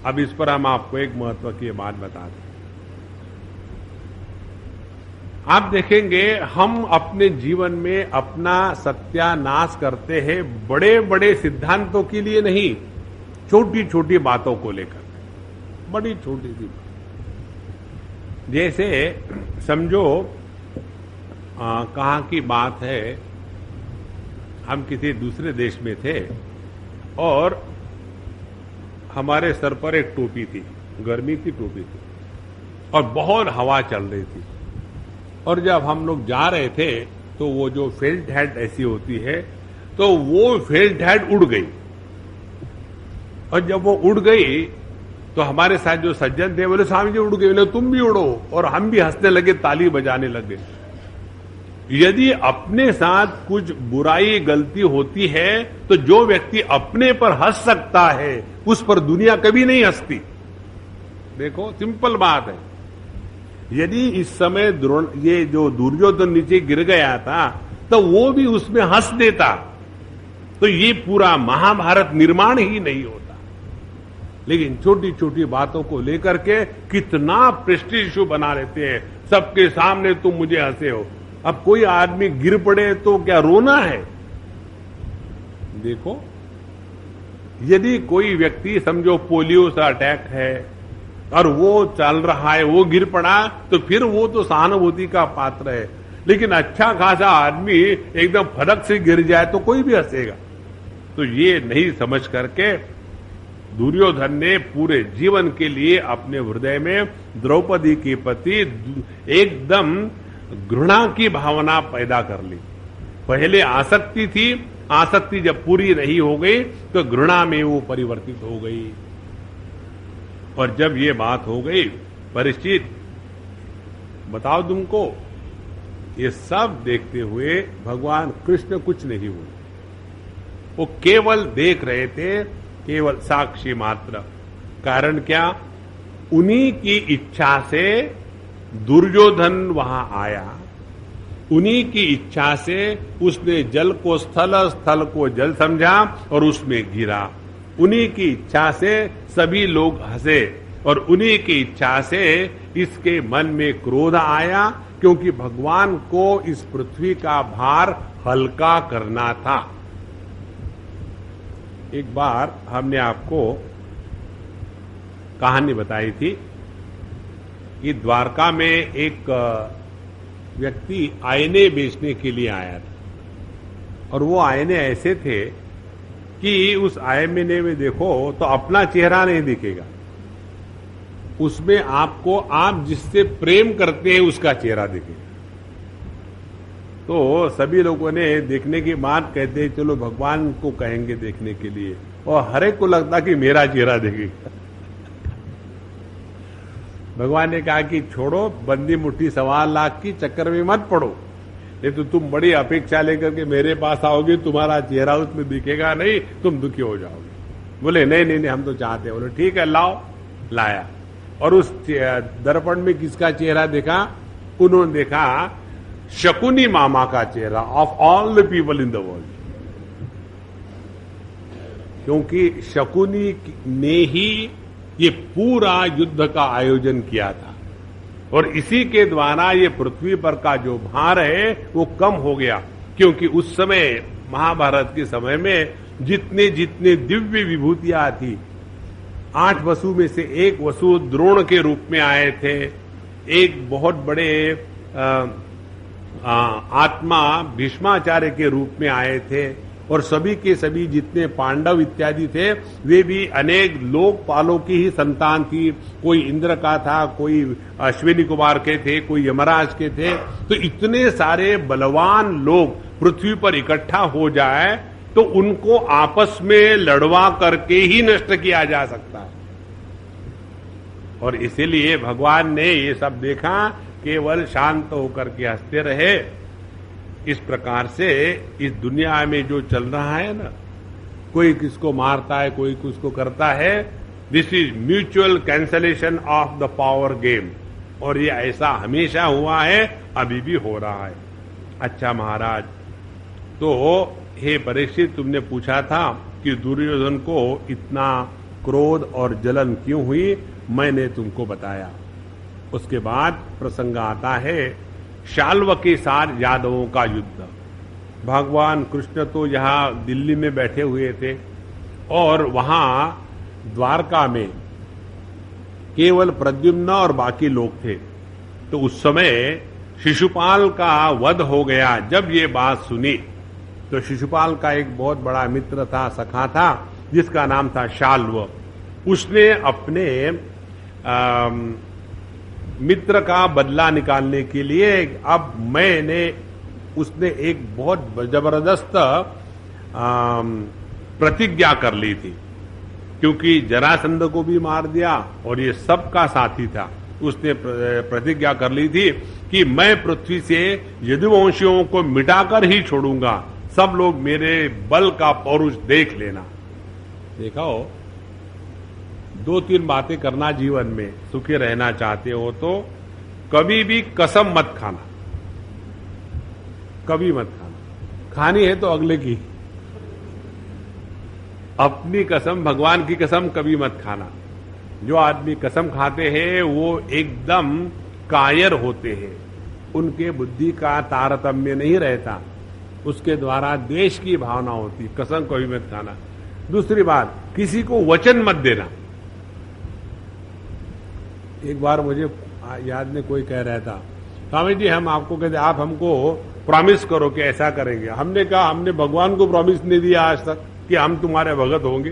अब इस पर हम आपको एक महत्व की बात बताते हैं। आप देखेंगे हम अपने जीवन में अपना सत्यानाश करते हैं बड़े बड़े सिद्धांतों के लिए नहीं, छोटी छोटी बातों को लेकर, बड़ी छोटी सी बात। जैसे समझो कहाँ की बात है, हम किसी दूसरे देश में थे और हमारे सर पर एक टोपी थी, गर्मी की टोपी थी और बहुत हवा चल रही थी। और जब हम लोग जा रहे थे तो वो जो फेल्ट हैट ऐसी होती है तो वो फेल्ट हैट उड़ गई। और जब वो उड़ गई तो हमारे साथ जो सज्जन थे बोले स्वामी जी उड़ गई, बोले तुम भी उड़ो, और हम भी हंसने लगे, ताली बजाने लगे। यदि अपने साथ कुछ बुराई गलती होती है तो जो व्यक्ति अपने पर हंस सकता है उस पर दुनिया कभी नहीं हंसती। देखो सिंपल बात है। यदि इस समय ये जो दुर्योधन नीचे गिर गया था तो वो भी उसमें हंस देता तो ये पूरा महाभारत निर्माण ही नहीं होता। लेकिन छोटी छोटी बातों को लेकर के कितना प्रेस्टीज इश्यू बना लेते हैं, सबके सामने तुम मुझे हंसे हो। अब कोई आदमी गिर पड़े तो क्या रोना है? देखो, यदि कोई व्यक्ति समझो पोलियो से अटैक है और वो चल रहा है, वो गिर पड़ा तो फिर वो तो सहानुभूति का पात्र है। लेकिन अच्छा खासा आदमी एकदम फटक से गिर जाए तो कोई भी हंसेगा। तो ये नहीं समझ करके दुर्योधन ने पूरे जीवन के लिए अपने हृदय में द्रौपदी के प्रति एकदम घृणा की भावना पैदा कर ली। पहले आसक्ति थी, आसक्ति जब पूरी नहीं हो गई तो घृणा में वो परिवर्तित हो गई। और जब ये बात हो गई, परिचित बताओ तुमको, ये सब देखते हुए भगवान कृष्ण कुछ नहीं हुए, वो केवल देख रहे थे, केवल साक्षी मात्र। कारण क्या? उन्हीं की इच्छा से दुर्योधन वहां आया, उन्हीं की इच्छा से उसने जल को स्थल, स्थल को जल समझा और उसमें गिरा। उन्हीं की इच्छा से सभी लोग हंसे और उन्हीं की इच्छा से इसके मन में क्रोध आया, क्योंकि भगवान को इस पृथ्वी का भार हल्का करना था। एक बार हमने आपको कहानी बताई थी कि द्वारका में एक व्यक्ति आईने बेचने के लिए आया था और वो आईने ऐसे थे कि उस आईने में देखो तो अपना चेहरा नहीं दिखेगा, उसमें आपको आप जिससे प्रेम करते हैं उसका चेहरा दिखेगा। तो सभी लोगों ने देखने की बात कहते हैं चलो भगवान को कहेंगे देखने के लिए, और हर एक को लगता कि मेरा चेहरा देखेगा। भगवान ने कहा कि छोड़ो, बंदी मुट्ठी 1.25 लाख की चक्कर में मत पड़ो, नहीं तो तुम बड़ी अपेक्षा लेकर के मेरे पास आओगे, तुम्हारा चेहरा उसमें दिखेगा नहीं, तुम दुखी हो जाओगे। बोले नहीं नहीं नहीं, हम तो चाहते हैं। बोले ठीक है लाओ। लाया और उस दर्पण में किसका चेहरा देखा? उन्होंने देखा शकुनी मामा का चेहरा, of all the people in the world. क्योंकि शकुनी ने ही ये पूरा युद्ध का आयोजन किया था और इसी के द्वारा ये पृथ्वी पर का जो भार है वो कम हो गया। क्योंकि उस समय महाभारत के समय में जितने जितने दिव्य विभूतियां थी 8 वसु में से एक वसु द्रोण के रूप में आए थे, एक बहुत बड़े आत्मा भीष्माचार्य के रूप में आए थे, और सभी के सभी जितने पांडव इत्यादि थे वे भी अनेक लोकपालों की ही संतान थी। कोई इंद्र का था, कोई अश्विनी कुमार के थे, कोई यमराज के थे। तो इतने सारे बलवान लोग पृथ्वी पर इकट्ठा हो जाए तो उनको आपस में लड़वा करके ही नष्ट किया जा सकता है। और इसीलिए भगवान ने ये सब देखा, केवल शांत होकर के हंसते रहे। इस प्रकार से इस दुनिया में जो चल रहा है ना, कोई किसको मारता है, कोई किसको करता है, this is mutual cancellation of the power game. और ये ऐसा हमेशा हुआ है, अभी भी हो रहा है। अच्छा महाराज, तो हे परीक्षित, तुमने पूछा था कि दुर्योधन को इतना क्रोध और जलन क्यों हुई, मैंने तुमको बताया। उसके बाद प्रसंग आता है शाल्व के साथ यादवों का युद्ध। भगवान कृष्ण तो यहां दिल्ली में बैठे हुए थे और वहां द्वारका में केवल प्रद्युम्न और बाकी लोग थे। तो उस समय शिशुपाल का वध हो गया। जब ये बात सुनी तो शिशुपाल का एक बहुत बड़ा मित्र था, सखा था, जिसका नाम था शाल्व। उसने अपने मित्र का बदला निकालने के लिए उसने एक बहुत जबरदस्त प्रतिज्ञा कर ली थी, क्योंकि जरासंध को भी मार दिया और ये सबका साथी था। उसने प्रतिज्ञा कर ली थी कि मैं पृथ्वी से यदुवंशियों को मिटाकर ही छोड़ूंगा, सब लोग मेरे बल का पौरुष देख लेना। देखा हो, 2-3 बातें करना जीवन में, सुखी रहना चाहते हो तो कभी भी कसम मत खाना, कभी मत खाना। खानी है तो अगले की, अपनी कसम, भगवान की कसम कभी मत खाना। जो आदमी कसम खाते हैं वो एकदम कायर होते हैं, उनके बुद्धि का तारतम्य नहीं रहता, उसके द्वारा देश की भावना होती। कसम कभी मत खाना। दूसरी बात, किसी को वचन मत देना। एक बार मुझे याद में कोई कह रहा था, स्वामी जी हम आपको कहते, आप हमको प्रॉमिस करो कि ऐसा करेंगे। हमने कहा हमने भगवान को प्रॉमिस नहीं दिया आज तक कि हम तुम्हारे भगत होंगे।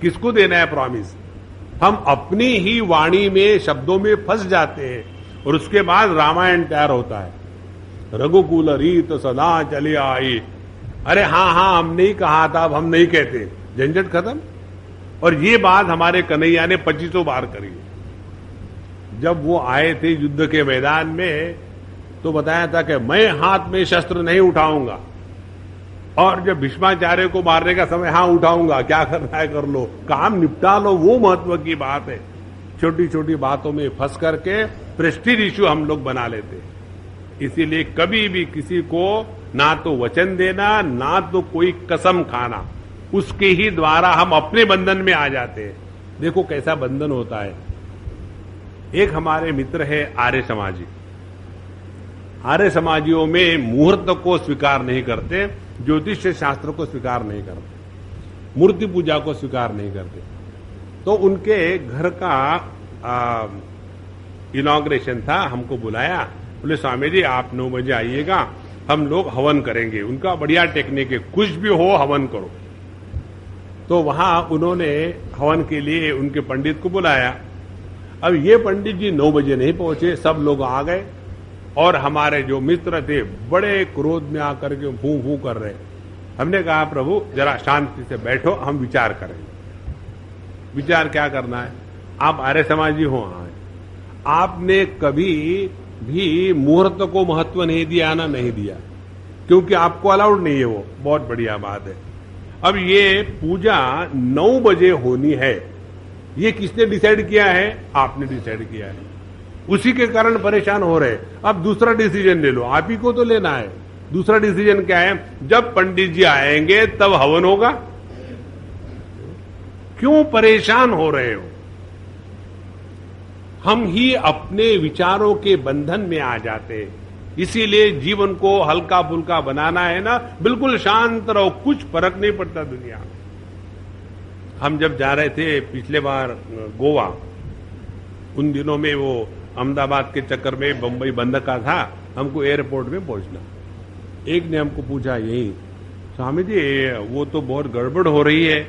किसको देना है प्रॉमिस? हम अपनी ही वाणी में, शब्दों में फंस जाते हैं और उसके बाद रामायण तैयार होता है। रघुकुल रीत सदा चली आई। अरे हाँ हमने ही कहा था, अब हम नहीं कहते, झंझट खत्म। और ये बात हमारे कन्हैया ने 2500 बार करी। जब वो आए थे युद्ध के मैदान में तो बताया था कि मैं हाथ में शस्त्र नहीं उठाऊंगा, और जब भीष्माचार्य को मारने का समय, हाँ उठाऊंगा, क्या करना है कर लो, काम निपटा लो। वो महत्व की बात है। छोटी छोटी बातों में फंस करके प्रेस्टीज इश्यू हम लोग बना लेते हैं। इसीलिए कभी भी किसी को ना तो वचन देना, ना तो कोई कसम खाना, उसके ही द्वारा हम अपने बंधन में आ जाते हैं। देखो कैसा बंधन होता है। एक हमारे मित्र है आर्य समाजी। आर्य समाजियों में मुहूर्त को स्वीकार नहीं करते, ज्योतिष शास्त्र को स्वीकार नहीं करते, मूर्ति पूजा को स्वीकार नहीं करते। तो उनके घर का इनॉग्रेशन था, हमको बुलाया। बोले स्वामी जी आप 9 बजे आइएगा, हम लोग हवन करेंगे। उनका बढ़िया टेक्निक है, कुछ भी हो हवन करो। तो वहां उन्होंने हवन के लिए उनके पंडित को बुलाया। अब ये पंडित जी 9 बजे नहीं पहुंचे, सब लोग आ गए और हमारे जो मित्र थे बड़े क्रोध में आकर के फू फू कर रहे। हमने कहा प्रभु जरा शांति से बैठो, हम विचार करेंगे। विचार क्या करना है? आप आर्य समाजी हो, आपने कभी भी मुहूर्त को महत्व नहीं दिया ना, नहीं दिया, क्योंकि आपको अलाउड नहीं है। वो बहुत बढ़िया बात है। अब ये पूजा 9 बजे होनी है, ये किसने डिसाइड किया है? आपने डिसाइड किया है। उसी के कारण परेशान हो रहे। अब दूसरा डिसीजन ले लो, आप ही को तो लेना है। दूसरा डिसीजन क्या है? जब पंडित जी आएंगे तब हवन होगा। क्यों परेशान हो रहे हो? हम ही अपने विचारों के बंधन में आ जाते हैं। इसीलिए जीवन को हल्का फुल्का बनाना है ना, बिल्कुल शांत रहो, कुछ फर्क नहीं पड़ता दुनिया में। हम जब जा रहे थे पिछले बार गोवा, उन दिनों में वो अहमदाबाद के चक्कर में बंबई बंद का था, हमको एयरपोर्ट में पहुंचना। एक ने हमको पूछा यही, स्वामी जी वो तो बहुत गड़बड़ हो रही है,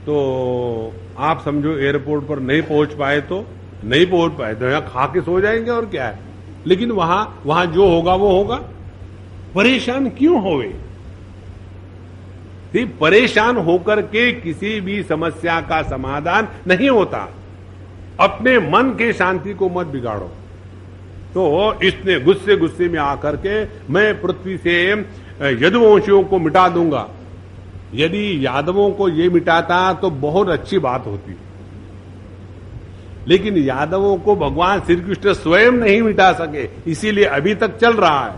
तो आप समझो एयरपोर्ट पर नहीं पहुंच पाए तो नहीं पहुंच पाए तो यहां खा के सो जाएंगे और क्या है, लेकिन वहां जो होगा वो होगा। परेशान क्यों होवे? परेशान होकर के किसी भी समस्या का समाधान नहीं होता। अपने मन के शांति को मत बिगाड़ो। तो इसने गुस्से में आकर के मैं पृथ्वी से यदुवंशियों को मिटा दूंगा। यदि यादवों को ये मिटाता तो बहुत अच्छी बात होती, लेकिन यादवों को भगवान श्री कृष्ण स्वयं नहीं मिटा सके, इसीलिए अभी तक चल रहा है।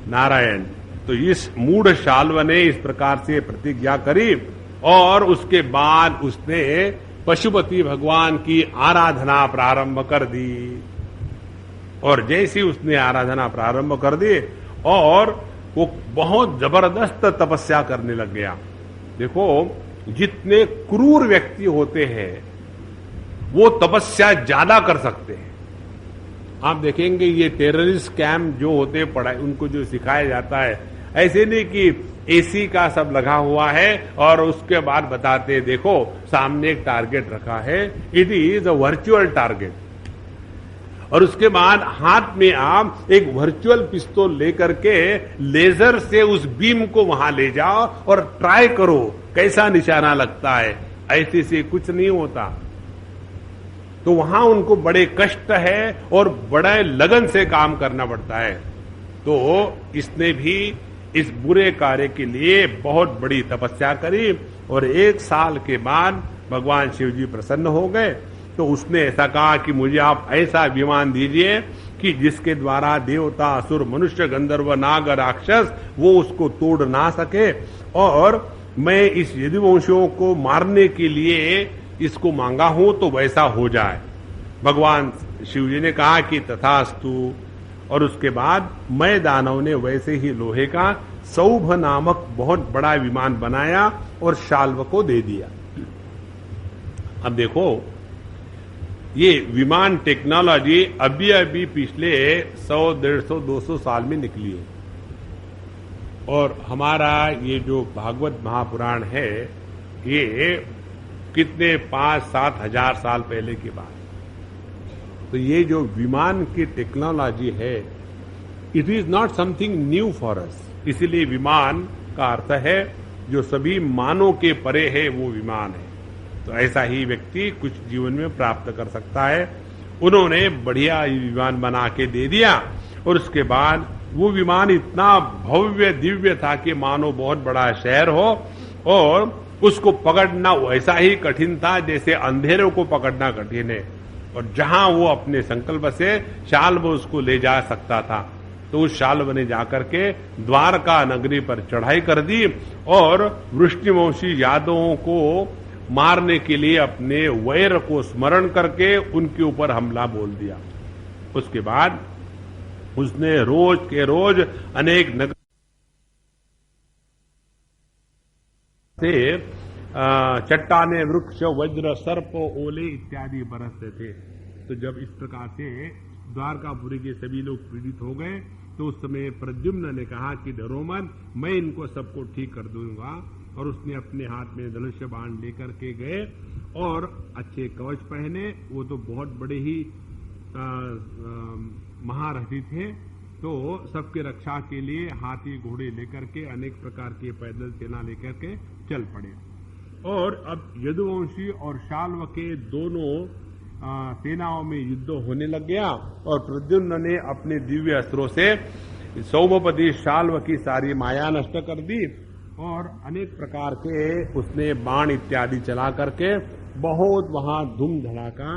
नारायण। तो इस मूढ़ शाल्व ने इस प्रकार से प्रतिज्ञा करी और उसके बाद उसने पशुपति भगवान की आराधना प्रारंभ कर दी। और जैसे उसने आराधना प्रारंभ कर दी और वो बहुत जबरदस्त तपस्या करने लग गया। देखो, जितने क्रूर व्यक्ति होते हैं वो तपस्या ज्यादा कर सकते हैं। आप देखेंगे ये टेररिस्ट कैंप जो होते हैं, पढ़ाई उनको जो सिखाया जाता है, ऐसे नहीं कि एसी का सब लगा हुआ है और उसके बाद बताते देखो सामने एक टारगेट रखा है, it is a virtual target. और उसके बाद हाथ में आप एक वर्चुअल पिस्तौल लेकर के लेजर से उस बीम को वहां ले जाओ और ट्राई करो कैसा निशाना लगता है। ऐसे से कुछ नहीं होता। तो वहां उनको बड़े कष्ट है और बड़े लगन से काम करना पड़ता है। तो इसने भी इस बुरे कार्य के लिए बहुत बड़ी तपस्या करी और 1 साल के बाद भगवान शिव जी प्रसन्न हो गए। तो उसने ऐसा कहा कि मुझे आप ऐसा विमान दीजिए कि जिसके द्वारा देवता, असुर, मनुष्य, गंधर्व, नाग, राक्षस वो उसको तोड़ ना सके, और मैं इस यदुवंशियों को मारने के लिए इसको मांगा हूं तो वैसा हो जाए। भगवान शिव जी ने कहा कि तथास्तु। और उसके बाद मैं दानव ने वैसे ही लोहे का सौभ नामक बहुत बड़ा विमान बनाया और शाल्व को दे दिया। अब देखो, ये विमान टेक्नोलॉजी अभी अभी पिछले 100, 150, 200 साल में निकली है। और हमारा ये जो भागवत महापुराण है, ये कितने 5-7 हजार साल पहले की बात। तो ये जो विमान की टेक्नोलॉजी है, it is not something new for us. इसीलिए विमान का अर्थ है जो सभी मानों के परे है, वो विमान है। तो ऐसा ही व्यक्ति कुछ जीवन में प्राप्त कर सकता है। उन्होंने बढ़िया विमान बना के दे दिया और उसके बाद वो विमान इतना भव्य दिव्य था कि मानो बहुत बड़ा शहर हो, और उसको पकड़ना वैसा ही कठिन था जैसे अंधेरों को पकड़ना कठिन है। और जहां वो अपने संकल्प से शाल्व उसको ले जा सकता था, तो उस शाल्व ने जाकर के द्वारका नगरी पर चढ़ाई कर दी और वृष्णिवंशी यादवों को मारने के लिए अपने वैर को स्मरण करके उनके ऊपर हमला बोल दिया। उसके बाद उसने रोज के रोज अनेक नगर से चट्टाने, वृक्ष, वज्र, सर्प, ओले इत्यादि बरसते थे। तो जब इस प्रकार से द्वारकापुरी के सभी लोग पीड़ित हो गए, तो उस समय प्रद्युम्न ने कहा कि डरो मत, मैं इनको सबको ठीक कर दूंगा। और उसने अपने हाथ में धनुष्य बाण लेकर के गए और अच्छे कवच पहने। वो तो बहुत बड़े ही महारथी थे, तो सबके रक्षा के लिए हाथी घोड़े लेकर के अनेक प्रकार के पैदल सेना लेकर के चल पड़े। और अब यदुवंशी और शाल्व के दोनों सेनाओं में युद्ध होने लग गया और प्रद्युम्न ने अपने दिव्य अस्त्रों से सौमपति शाल्व की सारी माया नष्ट कर दी और अनेक प्रकार के उसने बाण इत्यादि चला करके बहुत वहां धूम धड़ाका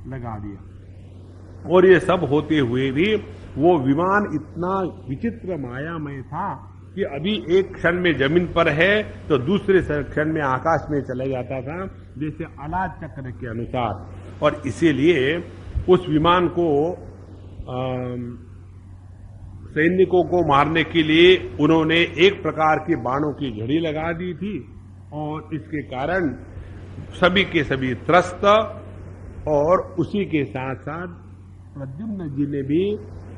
लगा दिया। और ये सब होते हुए भी वो विमान इतना विचित्र मायामय था कि अभी एक क्षण में जमीन पर है तो दूसरे क्षण में आकाश में चला जाता था, जैसे अलाद चक्र के अनुसार। और इसीलिए उस विमान को सैनिकों को मारने के लिए उन्होंने एक प्रकार की बाणों की झड़ी लगा दी थी और इसके कारण सभी के सभी त्रस्त, और उसी के साथ साथ प्रद्युम्न जी ने भी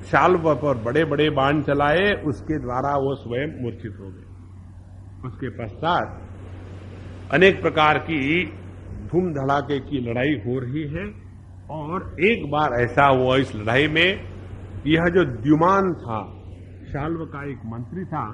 शाल्व पर बड़े बड़े बाण चलाए, उसके द्वारा वो स्वयं मूर्छित हो गए। उसके पश्चात अनेक प्रकार की धूम धड़ाके की लड़ाई हो रही है, और एक बार ऐसा हुआ इस लड़ाई में, यह जो द्युमान था, शाल्व का एक मंत्री था,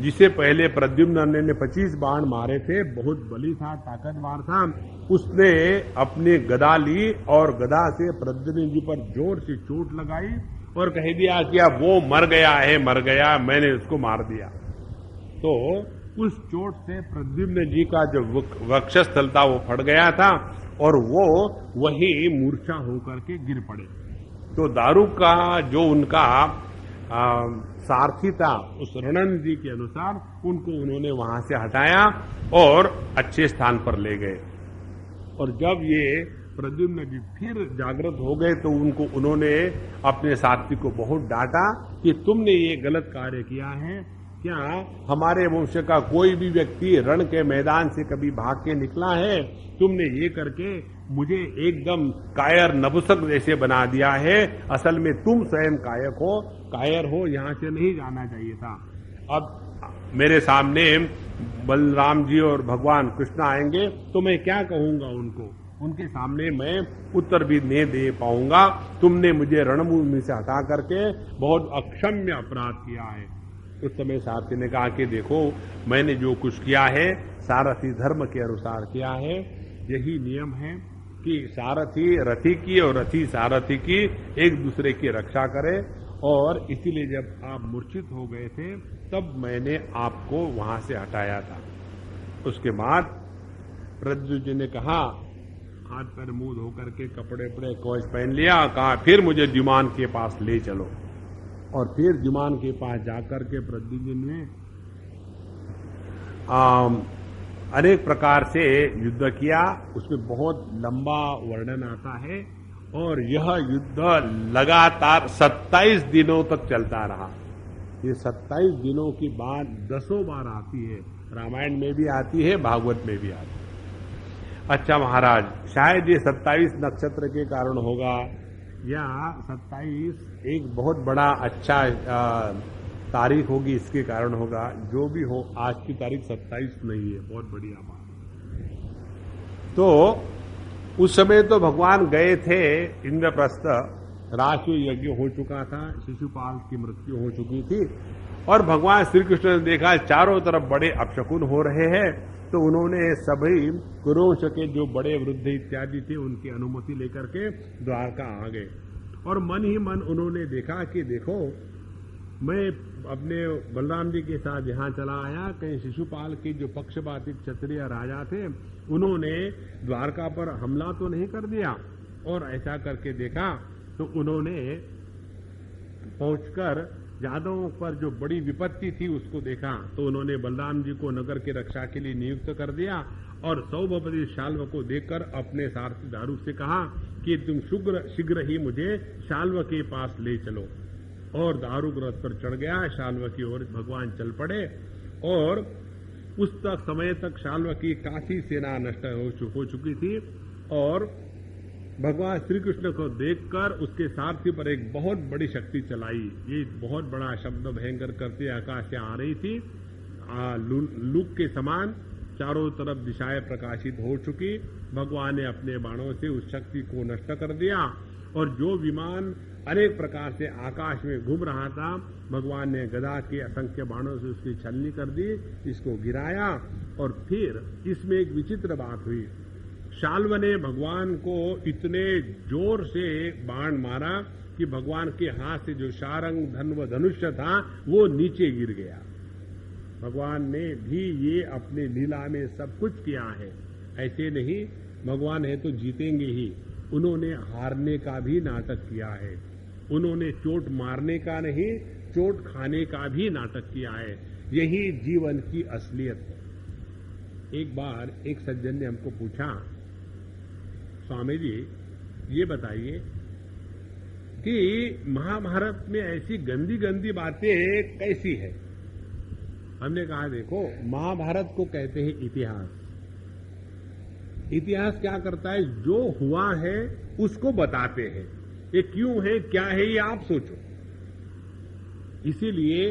जिसे पहले प्रद्युम्न ने 25 बाण मारे थे, बहुत बली था, ताकतवर था, उसने अपनी गदा ली और गदा से प्रद्युम्न जी पर जोर से चोट लगाई और कह दिया कि अब वो मर गया, मैंने उसको मार दिया। तो उस चोट से प्रद्युम्न जी का जो वक्षस्थल था वो फट गया था, और वो वही मूर्छा होकर के गिर पड़े। तो दारुक का जो उनका सारथी था, उस रणन जी के अनुसार उनको उन्होंने वहां से हटाया और अच्छे स्थान पर ले गए। और जब ये प्रद्युम्न जी फिर जागृत हो गए तो उन्होंने अपने साथी को बहुत डांटा कि तुमने ये गलत कार्य किया है। क्या हमारे वंश का कोई भी व्यक्ति रण के मैदान से कभी भाग के निकला है? तुमने ये करके मुझे एकदम कायर नपुंसक जैसे बना दिया है। असल में तुम स्वयं कायर हो, यहां से नहीं जाना चाहिए था। अब मेरे सामने बलराम जी और भगवान कृष्ण आएंगे तो मैं क्या कहूंगा उनको? उनके सामने मैं उत्तर भी नहीं दे पाऊंगा। तुमने मुझे रणभूमि से हटा करके बहुत अक्षम्य अपराध किया है। उस समय सारथी ने कहा कि देखो, मैंने जो कुछ किया है सारथी धर्म के अनुसार किया है। यही नियम है कि सारथी रथी की और रथी सारथी की एक दूसरे की रक्षा करे, और इसीलिए जब आप मूर्छित हो गए थे तब मैंने आपको वहां से हटाया था। उसके बाद प्रद्युम्न जी ने कहा, हाथ पैर मुंह धो करके कपड़े वपड़े कवच पहन लिया, कहा फिर मुझे द्युमान के पास ले चलो। और फिर द्युमान के पास जाकर के प्रद्युम्न ने अनेक प्रकार से युद्ध किया। उसमें बहुत लंबा वर्णन आता है, और यह युद्ध लगातार 27 दिनों तक चलता रहा। ये 27 दिनों की बात 10 बार आती है, रामायण में भी आती है, भागवत में भी आती है। अच्छा महाराज, शायद ये 27 नक्षत्र के कारण होगा, या 27 एक बहुत बड़ा अच्छा तारीख होगी इसके कारण होगा। जो भी हो, आज की तारीख 27 नहीं है, बहुत बढ़िया बात। तो उस समय तो भगवान गए थे इंद्रप्रस्थ, राजसूय यज्ञ हो चुका था, शिशुपाल की मृत्यु हो चुकी थी, और भगवान श्री कृष्ण ने देखा चारों तरफ बड़े अपशकुन हो रहे हैं, तो उन्होंने सभी कुरुवंश के जो बड़े वृद्ध इत्यादि थे उनकी अनुमति लेकर के द्वारका आ गए। और मन ही मन उन्होंने देखा कि देखो, मैं अपने बलराम जी के साथ यहां चला आया, कहीं शिशुपाल के जो पक्षपाती क्षत्रिय राजा थे उन्होंने द्वारका पर हमला तो नहीं कर दिया। और ऐसा करके देखा तो उन्होंने पहुंचकर यादवों पर जो बड़ी विपत्ति थी उसको देखा, तो उन्होंने बलराम जी को नगर की रक्षा के लिए नियुक्त कर दिया, और सौभपति शाल्व को देखकर अपने सारथी दारुक से कहा कि तुम शीघ्र ही मुझे शाल्व के पास ले चलो। और दारुक रथ पर चढ़ गया, शाल्व की ओर भगवान चल पड़े, और उस तक समय तक शाल्व की काफी सेना नष्ट हो चुकी थी। और भगवान श्री कृष्ण को देखकर उसके सारथी पर एक बहुत बड़ी शक्ति चलाई। ये बहुत बड़ा शब्द भयंकर करते आकाश से आ रही थी, लूक के समान चारों तरफ दिशाएं प्रकाशित हो चुकी। भगवान ने अपने बाणों से उस शक्ति को नष्ट कर दिया, और जो विमान अनेक प्रकार से आकाश में घूम रहा था, भगवान ने गदा के असंख्य बाणों से उसकी छलनी कर दी, इसको गिराया। और फिर इसमें एक विचित्र बात हुई, शाल्व ने भगवान को इतने जोर से बाण मारा कि भगवान के हाथ से जो शारंग धन्व धनुष्य था वो नीचे गिर गया। भगवान ने भी ये अपने लीला में सब कुछ किया है, ऐसे नहीं भगवान है तो जीतेंगे ही। उन्होंने हारने का भी नाटक किया है, उन्होंने चोट मारने का नहीं, चोट खाने का भी नाटक किया है। यही जीवन की असलियत है। एक बार एक सज्जन ने हमको पूछा, स्वामी जी ये बताइए कि महाभारत में ऐसी गंदी गंदी बातें कैसी है? हमने कहा देखो, महाभारत को कहते हैं इतिहास, इतिहास क्या करता है, जो हुआ है उसको बताते हैं। ये क्यों है, क्या है, ये आप सोचो। इसीलिए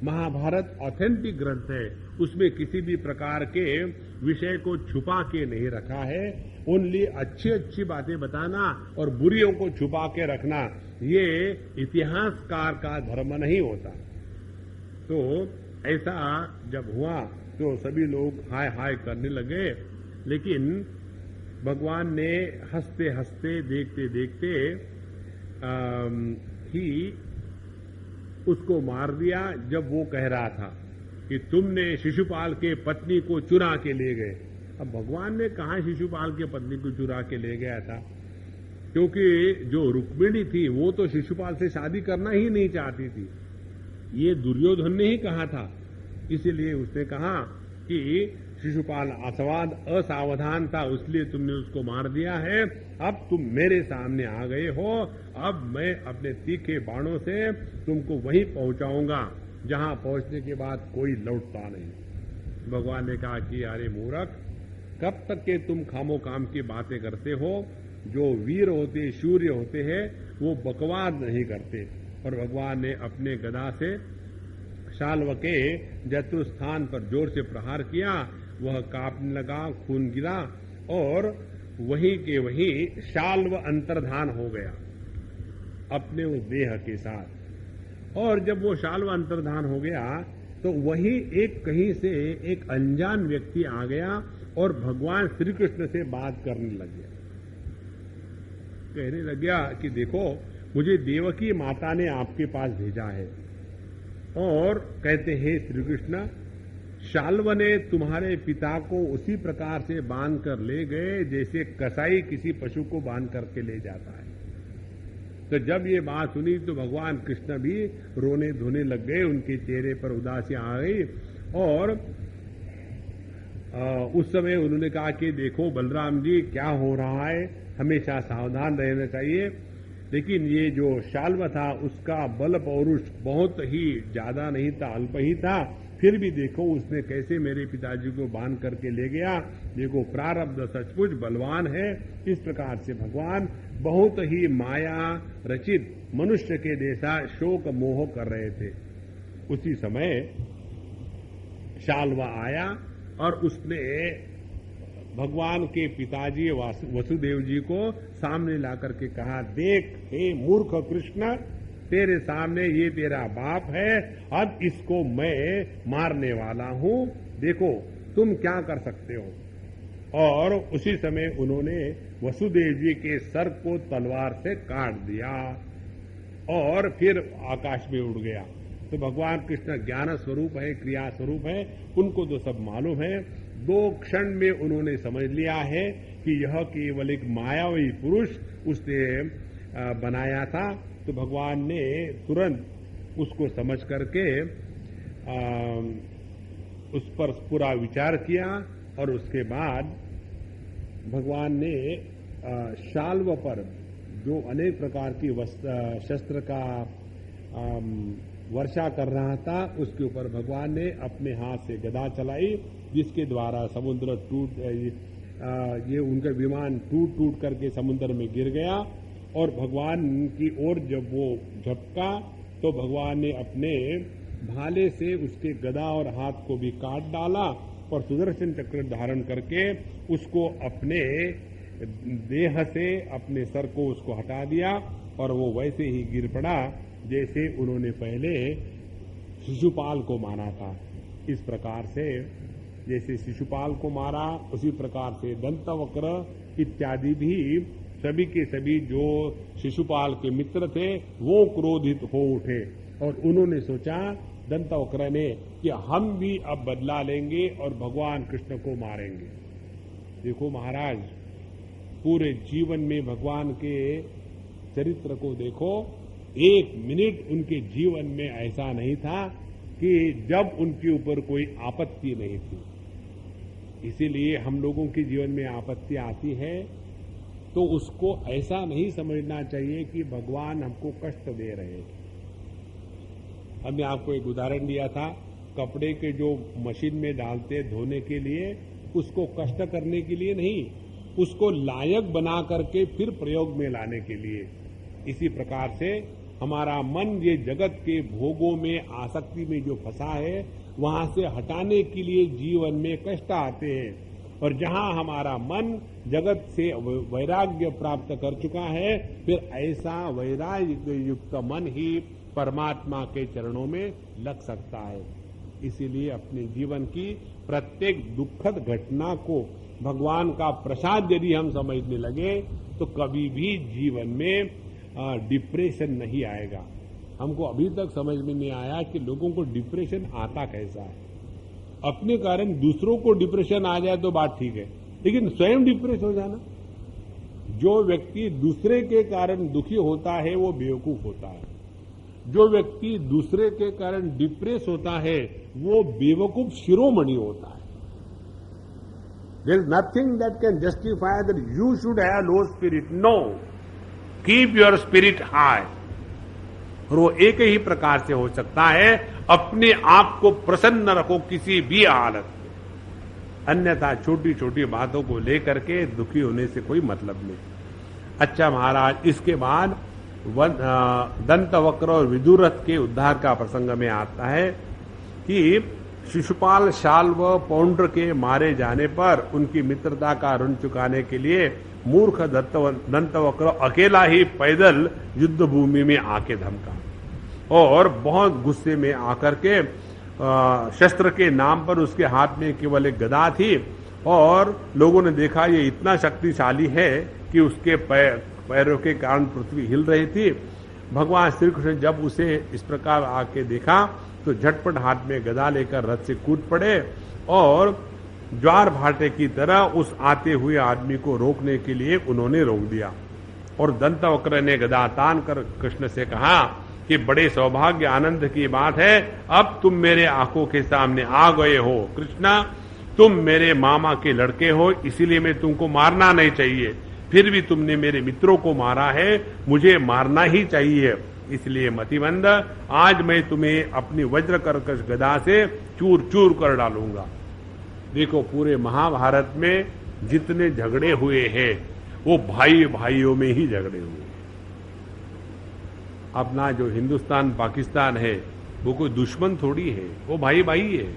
महाभारत ऑथेंटिक ग्रंथ है, उसमें किसी भी प्रकार के विषय को छुपा के नहीं रखा है। ओनली अच्छी अच्छी बातें बताना और बुरियों को छुपा के रखना, ये इतिहासकार का धर्म नहीं होता। तो ऐसा जब हुआ तो सभी लोग हाय हाय करने लगे, लेकिन भगवान ने हंसते हंसते देखते देखते ही उसको मार दिया। जब वो कह रहा था कि तुमने शिशुपाल के पत्नी को चुरा के ले गए। अब भगवान ने कहा शिशुपाल के पत्नी को चुरा के ले गया था, क्योंकि जो रुक्मिणी थी वो तो शिशुपाल से शादी करना ही नहीं चाहती थी। ये दुर्योधन ने ही कहा था। इसीलिए उसने कहा कि शिशुपाल असावधान था, इसलिए तुमने उसको मार दिया है। अब तुम मेरे सामने आ गए हो, अब मैं अपने तीखे बाणों से तुमको वहीं पहुंचाऊंगा जहां पहुंचने के बाद कोई लौटता नहीं। भगवान ने कहा कि अरे मूर्ख, कब तक के तुम खामो काम की बातें करते हो। जो वीर होते, शूर्य होते हैं, वो बकवास नहीं करते। और भगवान ने अपने गदा से शाल्व के जत्रुस्थान पर जोर से प्रहार किया। वह कांपने लगा, खून गिरा और वहीं के वहीं शाल्व अंतर्धान हो गया अपने उस देह के साथ। और जब वो शाल्व अंतर्धान हो गया तो वही एक कहीं से एक अनजान व्यक्ति आ गया और भगवान श्री कृष्ण से बात करने लग गया। कहने लग गया कि देखो, मुझे देवकी माता ने आपके पास भेजा है और कहते हैं श्री कृष्ण, शाल्व ने तुम्हारे पिता को उसी प्रकार से बांध कर ले गए जैसे कसाई किसी पशु को बांध करके ले जाता है। तो जब ये बात सुनी तो भगवान कृष्ण भी रोने धोने लग गए, उनके चेहरे पर उदासी आ गई। और उस समय उन्होंने कहा कि देखो बलराम जी, क्या हो रहा है, हमेशा सावधान रहना चाहिए। लेकिन ये जो शाल्व था उसका बल पौरुष बहुत ही ज्यादा नहीं था, अल्प ही था। फिर भी देखो उसने कैसे मेरे पिताजी को बांध करके ले गया। देखो प्रारब्ध सचमुच बलवान है। इस प्रकार से भगवान बहुत ही माया रचित मनुष्य के जैसा शोक मोह कर रहे थे। उसी समय शाल्व आया और उसने भगवान के पिताजी वसुदेव जी को सामने ला करके कहा, देख हे मूर्ख कृष्ण, तेरे सामने ये तेरा बाप है, अब इसको मैं मारने वाला हूं, देखो तुम क्या कर सकते हो। और उसी समय उन्होंने वसुदेव जी के सर को तलवार से काट दिया और फिर आकाश में उड़ गया। तो भगवान कृष्ण ज्ञान स्वरूप है, क्रिया स्वरूप है, उनको तो सब मालूम है। 2 क्षण में उन्होंने समझ लिया है कि यह केवल एक मायावी पुरुष उसने बनाया था। तो भगवान ने तुरंत उसको समझ करके उस पर पूरा विचार किया और उसके बाद भगवान ने शाल्व पर जो अनेक प्रकार की शस्त्र का वर्षा कर रहा था, उसके ऊपर भगवान ने अपने हाथ से गदा चलाई, जिसके द्वारा समुद्र ये उनका विमान टूट टूट करके समुद्र में गिर गया। और भगवान की ओर जब वो झपका तो भगवान ने अपने भाले से उसके गदा और हाथ को भी काट डाला और सुदर्शन चक्र धारण करके उसको अपने देह से अपने सर को उसको हटा दिया और वो वैसे ही गिर पड़ा जैसे उन्होंने पहले शिशुपाल को मारा था। इस प्रकार से जैसे शिशुपाल को मारा, उसी प्रकार से दंतवक्र इत्यादि भी सभी के सभी जो शिशुपाल के मित्र थे वो क्रोधित हो उठे और उन्होंने सोचा, दंतवक्र ने, कि हम भी अब बदला लेंगे और भगवान कृष्ण को मारेंगे। देखो महाराज, पूरे जीवन में भगवान के चरित्र को देखो, 1 मिनट उनके जीवन में ऐसा नहीं था कि जब उनके ऊपर कोई आपत्ति नहीं थी। इसीलिए हम लोगों के जीवन में आपत्ति आती है तो उसको ऐसा नहीं समझना चाहिए कि भगवान हमको कष्ट दे रहे हैं। हमने आपको एक उदाहरण दिया था, कपड़े के जो मशीन में डालते धोने के लिए, उसको कष्ट करने के लिए नहीं, उसको लायक बना करके फिर प्रयोग में लाने के लिए। इसी प्रकार से हमारा मन ये जगत के भोगों में, आसक्ति में जो फंसा है, वहां से हटाने के लिए जीवन में कष्ट आते हैं। और जहां हमारा मन जगत से वैराग्य प्राप्त कर चुका है, फिर ऐसा वैराग्य युक्त मन ही परमात्मा के चरणों में लग सकता है। इसीलिए अपने जीवन की प्रत्येक दुखद घटना को भगवान का प्रसाद यदि हम समझने लगे, तो कभी भी जीवन में डिप्रेशन नहीं आएगा। हमको अभी तक समझ में नहीं आया कि लोगों को डिप्रेशन आता कैसा है। अपने कारण दूसरों को डिप्रेशन आ जाए तो बात ठीक है, लेकिन स्वयं डिप्रेस हो जाना, जो व्यक्ति दूसरे के कारण दुखी होता है वो बेवकूफ होता है। जो व्यक्ति दूसरे के कारण डिप्रेस होता है वो बेवकूफ शिरोमणि होता है। There is nothing that can justify that you should have low spirit. No, keep your spirit high. और वो एक ही प्रकार से हो सकता है, अपने आप को प्रसन्न रखो किसी भी हालत में, अन्यथा छोटी छोटी बातों को लेकर के दुखी होने से कोई मतलब नहीं। अच्छा महाराज, इसके बाद दंतवक्र और विदुरथ के उद्धार का प्रसंग में आता है कि शिशुपाल शाल्व पौंड्र के मारे जाने पर उनकी मित्रता का ऋण चुकाने के लिए मूर्ख दंतवक्र अकेला ही पैदल युद्ध भूमि में आके धमका और बहुत गुस्से में आकर के शस्त्र के नाम पर उसके हाथ में केवल एक गदा थी और लोगों ने देखा ये इतना शक्तिशाली है कि उसके पैरों के कारण पृथ्वी हिल रही थी। भगवान श्री कृष्ण जब उसे इस प्रकार आके देखा तो झटपट हाथ में गदा लेकर रथ से कूद पड़े और ज्वार भाटे की तरह उस आते हुए आदमी को रोकने के लिए उन्होंने रोक दिया। और दंतवक्र ने गदा तान कर कृष्ण से कहा कि बड़े सौभाग्य आनंद की बात है, अब तुम मेरे आंखों के सामने आ गए हो। कृष्णा, तुम मेरे मामा के लड़के हो, इसीलिए मैं तुमको मारना नहीं चाहिए, फिर भी तुमने मेरे मित्रों को मारा है, मुझे मारना ही चाहिए। इसलिए मतिमंद, आज मैं तुम्हें अपनी वज्र कर्कश गदा से चूर चूर कर डालूंगा। देखो, पूरे महाभारत में जितने झगड़े हुए हैं वो भाई भाइयों में ही झगड़े हुए। अपना जो हिंदुस्तान पाकिस्तान है वो कोई दुश्मन थोड़ी है, वो भाई भाई है।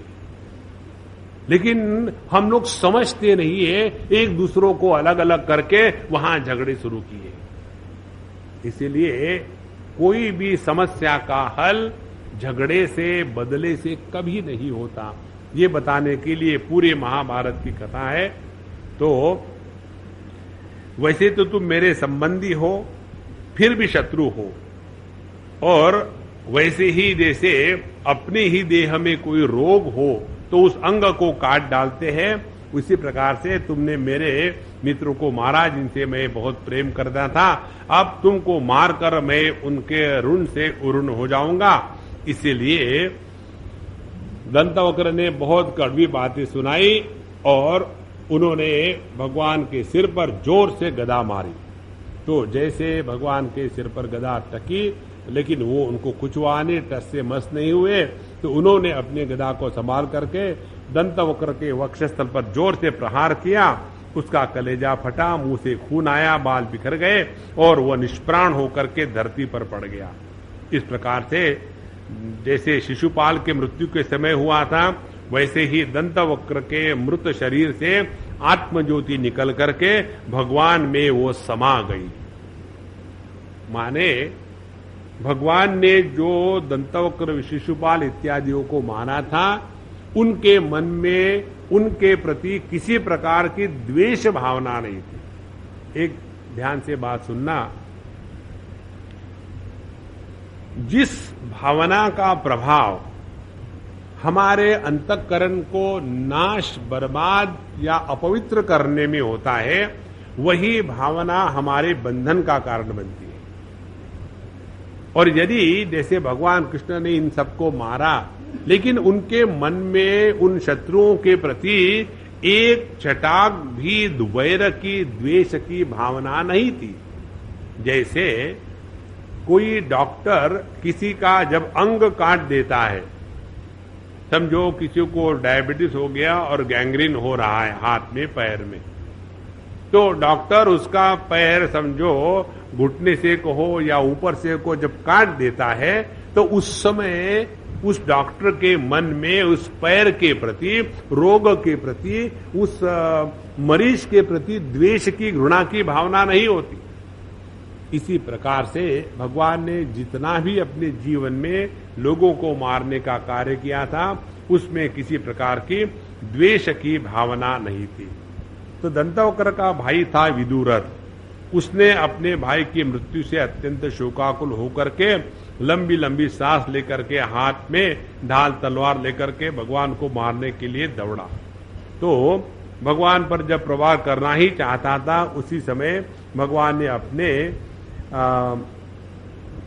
लेकिन हम लोग समझते नहीं है, एक दूसरों को अलग अलग करके वहां झगड़े शुरू किए। इसीलिए कोई भी समस्या का हल झगड़े से, बदले से कभी नहीं होता। ये बताने के लिए पूरे महाभारत की कथा है। तो वैसे तो तुम मेरे संबंधी हो, फिर भी शत्रु हो, और वैसे ही जैसे अपने ही देह में कोई रोग हो तो उस अंग को काट डालते हैं, उसी प्रकार से तुमने मेरे मित्रों को मारा जिनसे मैं बहुत प्रेम करता था। अब तुमको मारकर मैं उनके ऋण से उऋण हो जाऊंगा। इसीलिए दंतवक्र ने बहुत कड़वी बातें सुनाई और उन्होंने भगवान के सिर पर जोर से गदा मारी। तो जैसे भगवान के सिर पर गदा टकी, लेकिन वो उनको कुचवाने टस से मस नहीं हुए, तो उन्होंने अपने गदा को संभाल करके दंतवक्र के वक्षस्थल पर जोर से प्रहार किया। उसका कलेजा फटा, मुंह से खून आया, बाल बिखर गए और वह निष्प्राण होकर के धरती पर पड़ गया। इस प्रकार से जैसे शिशुपाल के मृत्यु के समय हुआ था, वैसे ही दंतवक्र के मृत शरीर से आत्मज्योति निकल करके भगवान में वो समा गई। माने भगवान ने जो दंतवक्र, शिशुपाल इत्यादियों को माना था, उनके मन में उनके प्रति किसी प्रकार की द्वेष भावना नहीं थी। एक ध्यान से बात सुनना, जिस भावना का प्रभाव हमारे अंतःकरण को नाश, बर्बाद या अपवित्र करने में होता है, वही भावना हमारे बंधन का कारण बनती है। और यदि जैसे भगवान कृष्ण ने इन सबको मारा, लेकिन उनके मन में उन शत्रुओं के प्रति एक चटाक भी वैर की, द्वेष की भावना नहीं थी। जैसे कोई डॉक्टर किसी का जब अंग काट देता है, समझो किसी को डायबिटीज हो गया और गैंग्रीन हो रहा है हाथ में, पैर में, तो डॉक्टर उसका पैर समझो घुटने से कहो या ऊपर से को जब काट देता है तो उस समय उस डॉक्टर के मन में उस पैर के प्रति, रोग के प्रति, उस मरीज के प्रति द्वेष की, घृणा की भावना नहीं होती। इसी प्रकार से भगवान ने जितना भी अपने जीवन में लोगों को मारने का कार्य किया था उसमें किसी प्रकार की द्वेष की भावना नहीं थी। तो दंतवक्र का भाई था विदुरथ, उसने अपने भाई की मृत्यु से अत्यंत शोकाकुल होकर के लंबी लंबी सांस लेकर के हाथ में ढाल तलवार लेकर के भगवान को मारने के लिए दौड़ा। तो भगवान पर जब प्रहार करना ही चाहता था उसी समय भगवान ने अपने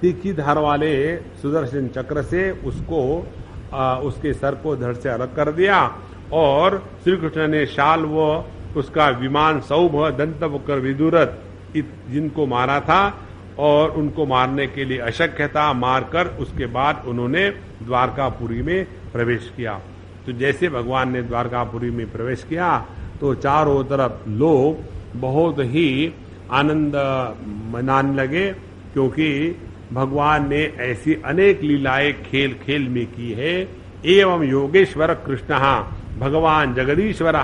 तीखी धार वाले सुदर्शन चक्र से उसके सर को धड़ से अलग कर दिया और श्री कृष्ण ने शाल व उसका विमान सौभ दंतवक्र विदुरथ जिनको मारा था और उनको मारने के लिए अशक्य था, मारकर उसके बाद उन्होंने द्वारकापुरी में प्रवेश किया। तो जैसे भगवान ने द्वारकापुरी में प्रवेश किया तो चारों तरफ लोग बहुत ही आनंद मनाने लगे, क्योंकि भगवान ने ऐसी अनेक लीलाएं खेल खेल में की है। एवं योगेश्वर कृष्ण भगवान जगदीश्वर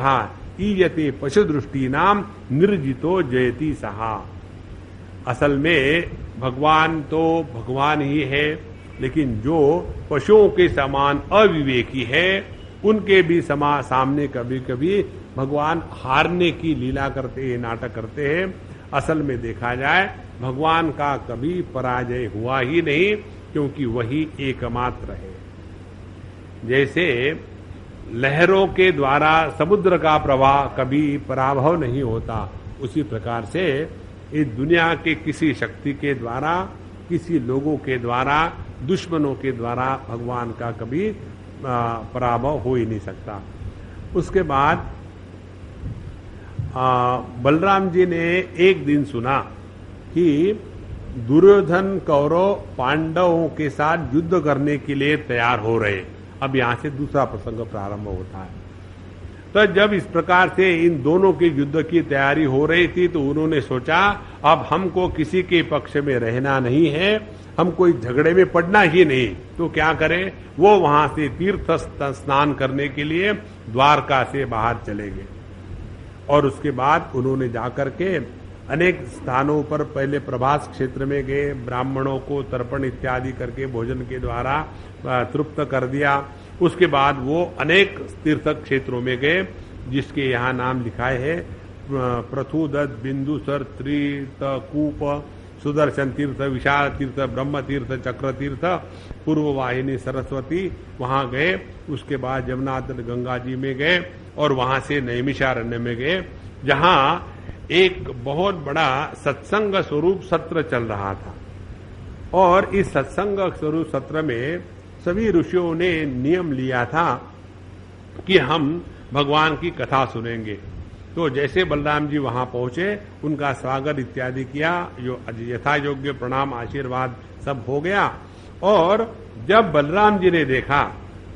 ईयते पशु दृष्टि नाम निर्जितो जयति सहा। असल में भगवान तो भगवान ही है, लेकिन जो पशुओं के समान अविवेकी है उनके भी सामने कभी कभी भगवान हारने की लीला करते हैं, नाटक करते हैं। असल में देखा जाए भगवान का कभी पराजय हुआ ही नहीं, क्योंकि वही एकमात्र है। जैसे लहरों के द्वारा समुद्र का प्रवाह कभी पराभव नहीं होता, उसी प्रकार से इस दुनिया के किसी शक्ति के द्वारा, किसी लोगों के द्वारा, दुश्मनों के द्वारा भगवान का कभी पराभव हो ही नहीं सकता। उसके बाद बलराम जी ने एक दिन सुना कि दुर्योधन कौरव पांडवों के साथ युद्ध करने के लिए तैयार हो रहे। अब यहां से दूसरा प्रसंग प्रारंभ होता है। तो जब इस प्रकार से इन दोनों के युद्ध की तैयारी हो रही थी तो उन्होंने सोचा अब हमको किसी के पक्ष में रहना नहीं है, हम कोई झगड़े में पड़ना ही नहीं, तो क्या करें। वो वहां से तीर्थ स्नान करने के लिए द्वारका से बाहर चले गए और उसके बाद उन्होंने जाकर के अनेक स्थानों पर पहले प्रभास क्षेत्र में गए, ब्राह्मणों को तर्पण इत्यादि करके भोजन के द्वारा तृप्त कर दिया। उसके बाद वो अनेक तीर्थ क्षेत्रों में गए जिसके यहाँ नाम लिखाए है प्रथुदत्त, बिंदुसर, त्रितकूप, सुदर्शन तीर्थ, विशाल तीर्थ, ब्रह्म तीर्थ, चक्र तीर्थ, पूर्व वाहिनी सरस्वती, वहां गए। उसके बाद जमुना तट गंगा जी में गए और वहां से नैमिषारण्य में गए, जहां एक बहुत बड़ा सत्संग स्वरूप सत्र चल रहा था। और इस सत्संग स्वरूप सत्र में सभी ऋषियों ने नियम लिया था कि हम भगवान की कथा सुनेंगे। तो जैसे बलराम जी वहां पहुंचे, उनका स्वागत इत्यादि किया, जो यथा योग्य प्रणाम आशीर्वाद सब हो गया। और जब बलराम जी ने देखा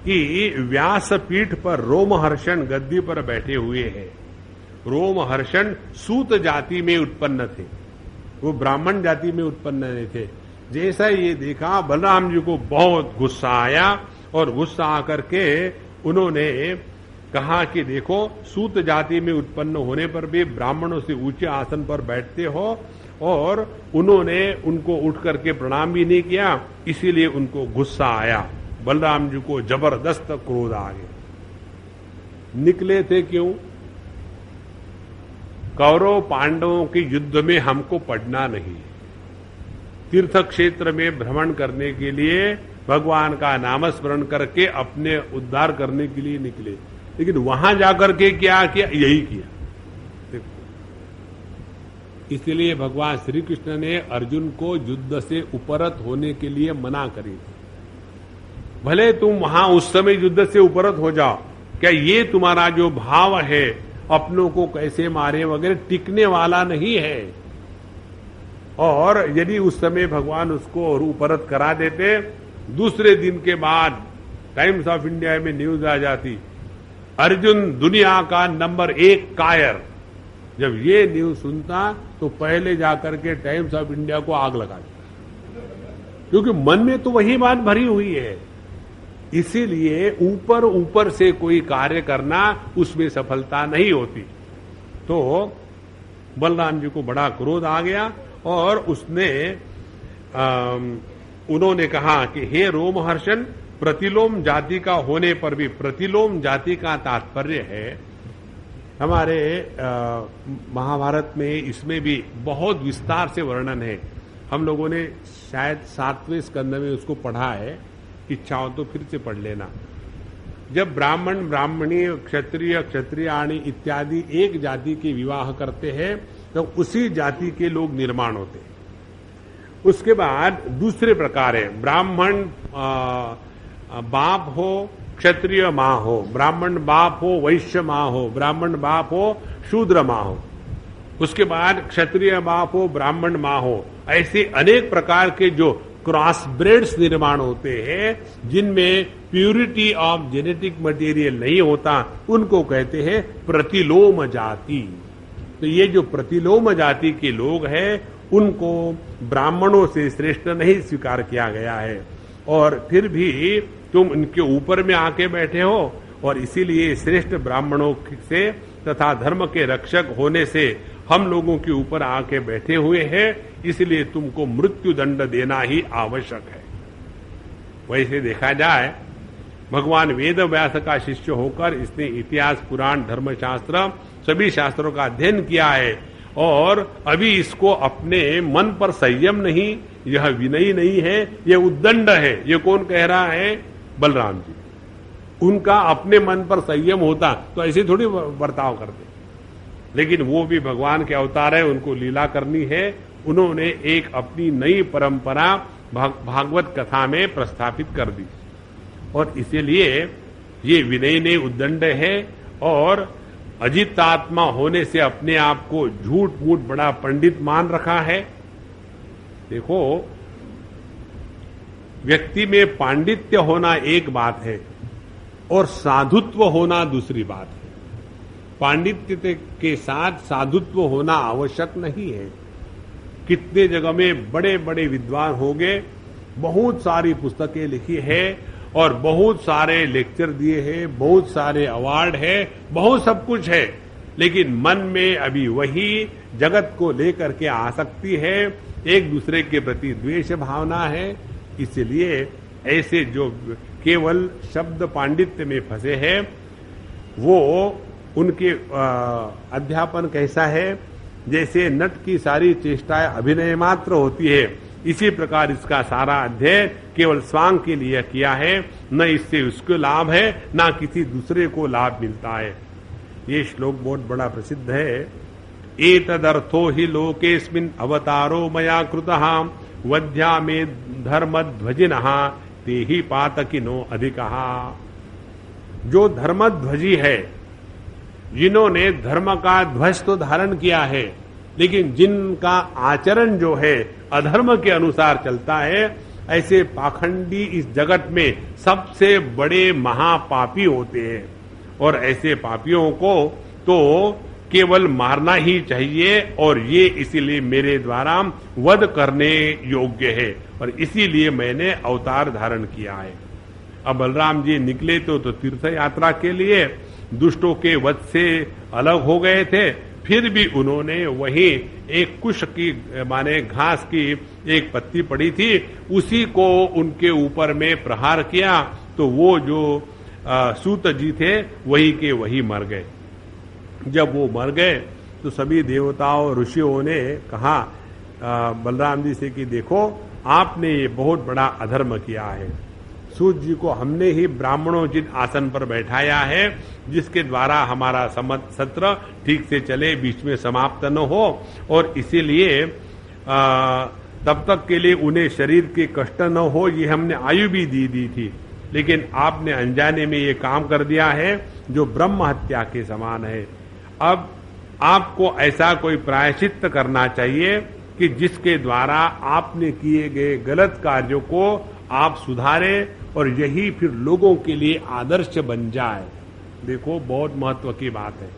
कि व्यासपीठ पर रोमहर्षण गद्दी पर बैठे हुए हैं, रोमहर्षण सूत जाति में उत्पन्न थे, वो ब्राह्मण जाति में उत्पन्न नहीं थे। जैसा ये देखा बलराम जी को बहुत गुस्सा आया और गुस्सा आकर के उन्होंने कहा कि देखो, सूत जाति में उत्पन्न होने पर भी ब्राह्मणों से ऊंचे आसन पर बैठते हो, और उन्होंने उनको उठ करके प्रणाम भी नहीं किया, इसीलिए उनको गुस्सा आया। बलराम जी को जबरदस्त क्रोध आ गया। निकले थे क्यों? कौरव पांडवों के युद्ध में हमको पड़ना नहीं, तीर्थ क्षेत्र में भ्रमण करने के लिए भगवान का नामस्मरण करके अपने उद्धार करने के लिए निकले, लेकिन वहां जाकर के क्या किया? यही किया। इसलिए भगवान श्री कृष्ण ने अर्जुन को युद्ध से उपरत होने के लिए मना करी। भले तुम वहां उस समय युद्ध से उपरत हो जाओ, क्या ये तुम्हारा जो भाव है अपनों को कैसे मारे वगैरह टिकने वाला नहीं है। और यदि उस समय भगवान उसको उपरत करा देते, दूसरे दिन के बाद टाइम्स ऑफ इंडिया में न्यूज आ जाती, अर्जुन दुनिया का नंबर 1 कायर, जब ये न्यूज सुनता तो पहले जाकर के टाइम्स ऑफ इंडिया को आग लगा देता, क्योंकि मन में तो वही बात भरी हुई है। इसीलिए ऊपर ऊपर से कोई कार्य करना, उसमें सफलता नहीं होती। तो बलराम जी को बड़ा क्रोध आ गया और उन्होंने कहा कि हे रोमहर्षण, प्रतिलोम जाति का होने पर भी, प्रतिलोम जाति का तात्पर्य है, हमारे महाभारत में इसमें भी बहुत विस्तार से वर्णन है। हम लोगों ने शायद 7वें स्कंद में उसको पढ़ा है, इच्छा हो तो फिर से पढ़ लेना। जब ब्राह्मण, ब्राह्मणी, क्षत्रिय, क्षत्रियाणी इत्यादि एक जाति के विवाह करते हैं तो उसी जाति के लोग निर्माण होते हैं। उसके बाद दूसरे प्रकार है, ब्राह्मण बाप हो, क्षत्रिय मां हो, ब्राह्मण बाप हो, वैश्य मां हो, ब्राह्मण बाप हो, शूद्र मां हो। उसके बाद क्षत्रिय बाप हो, ब्राह्मण मां हो। ऐसे अनेक प्रकार के जो क्रॉस ब्रेड्स निर्माण होते हैं, जिनमें प्यूरिटी ऑफ जेनेटिक मटेरियल नहीं होता, उनको कहते हैं प्रतिलोम जाति। तो ये जो प्रतिलोम जाति के लोग हैं, उनको ब्राह्मणों से श्रेष्ठ नहीं स्वीकार किया गया है, और फिर भी तुम उनके ऊपर में आके बैठे हो, और इसीलिए श्रेष्ठ ब्राह्मणों से तथा धर्म के रक्षक होने से हम लोगों के ऊपर आके बैठे हुए हैं, इसलिए तुमको मृत्यु दंड देना ही आवश्यक है। वैसे देखा जाए, भगवान वेद व्यास का शिष्य होकर इसने इतिहास, पुराण, धर्मशास्त्र सभी शास्त्रों का अध्ययन किया है, और अभी इसको अपने मन पर संयम नहीं, यह विनयी नहीं है, यह उद्दंड है। ये कौन कह रहा है? बलराम जी। उनका अपने मन पर संयम होता तो ऐसे थोड़ी बर्ताव करते, लेकिन वो भी भगवान के अवतार है, उनको लीला करनी है। उन्होंने एक अपनी नई परंपरा भागवत कथा में प्रस्थापित कर दी, और इसीलिए ये विनय ने उद्दंड है, और अजितात्मा होने से अपने आप को झूठ मूठ बड़ा पंडित मान रखा है। देखो, व्यक्ति में पांडित्य होना एक बात है और साधुत्व होना दूसरी बात है। पांडित्य के साथ साधुत्व होना आवश्यक नहीं है। कितने जगह में बड़े बड़े विद्वान हो गए, बहुत सारी पुस्तकें लिखी है, और बहुत सारे लेक्चर दिए हैं, बहुत सारे अवार्ड है, बहुत सब कुछ है, लेकिन मन में अभी वही जगत को लेकर के आसक्ति है, एक दूसरे के प्रति द्वेष भावना है। इसलिए ऐसे जो केवल शब्द पांडित्य में फंसे हैं, वो उनके अध्यापन कैसा है, जैसे नट की सारी चेष्टाएं अभिनय मात्र होती है, इसी प्रकार इसका सारा अध्ययन केवल स्वांग के लिए किया है, न इससे उसको लाभ है, न किसी दूसरे को लाभ मिलता है। ये श्लोक बहुत बड़ा प्रसिद्ध है। एतदर्थो हि लोकेस्मिन् अवतारो मया कृतः वध्या में धर्मध्वजिनः ते ही पातकिनो अधिकः। जो धर्मध्वजी है, जिन्होंने धर्म का ध्वज तो धारण किया है, लेकिन जिनका आचरण जो है अधर्म के अनुसार चलता है, ऐसे पाखंडी इस जगत में सबसे बड़े महापापी होते हैं। और ऐसे पापियों को तो केवल मारना ही चाहिए, और ये इसीलिए मेरे द्वारा वध करने योग्य है, और इसीलिए मैंने अवतार धारण किया है। अब बलराम जी निकले तो तीर्थ यात्रा के लिए, दुष्टों के वध से अलग हो गए थे, फिर भी उन्होंने वही एक कुश की माने घास की एक पत्ती पड़ी थी, उसी को उनके ऊपर में प्रहार किया, तो वो जो सूत जी थे वही के वही मर गए। जब वो मर गए तो सभी देवताओं ऋषियों ने कहा बलराम जी से कि देखो, आपने ये बहुत बड़ा अधर्म किया है। सूत जी को हमने ही ब्राह्मणोचित आसन पर बैठाया है, जिसके द्वारा हमारा सत्र ठीक से चले, बीच में समाप्त न हो, और इसीलिए तब तक के लिए उन्हें शरीर के कष्ट न हो, ये हमने आयु भी दी थी, लेकिन आपने अनजाने में ये काम कर दिया है जो ब्रह्म हत्या के समान है। अब आपको ऐसा कोई प्रायश्चित्त करना चाहिए कि जिसके द्वारा आपने किए गए गलत कार्यों को आप सुधारें, और यही फिर लोगों के लिए आदर्श बन जाए। देखो, बहुत महत्व की बात है।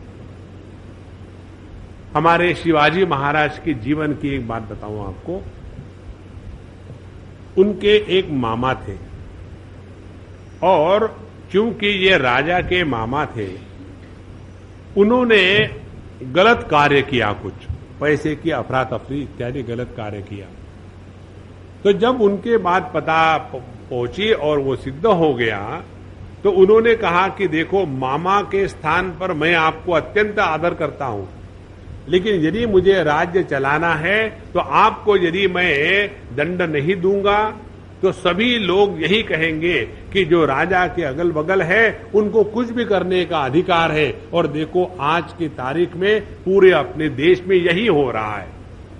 हमारे शिवाजी महाराज के जीवन की एक बात बताऊं आपको। उनके एक मामा थे और क्योंकि ये राजा के मामा थे, उन्होंने गलत कार्य किया, कुछ पैसे की अफरा तफरी इत्यादि गलत कार्य किया। तो जब उनके बाद पता पहुंची और वो सिद्ध हो गया, तो उन्होंने कहा कि देखो, मामा के स्थान पर मैं आपको अत्यंत आदर करता हूं, लेकिन यदि मुझे राज्य चलाना है तो आपको यदि मैं दंड नहीं दूंगा तो सभी लोग यही कहेंगे कि जो राजा के अगल बगल है उनको कुछ भी करने का अधिकार है। और देखो, आज की तारीख में पूरे अपने देश में यही हो रहा है।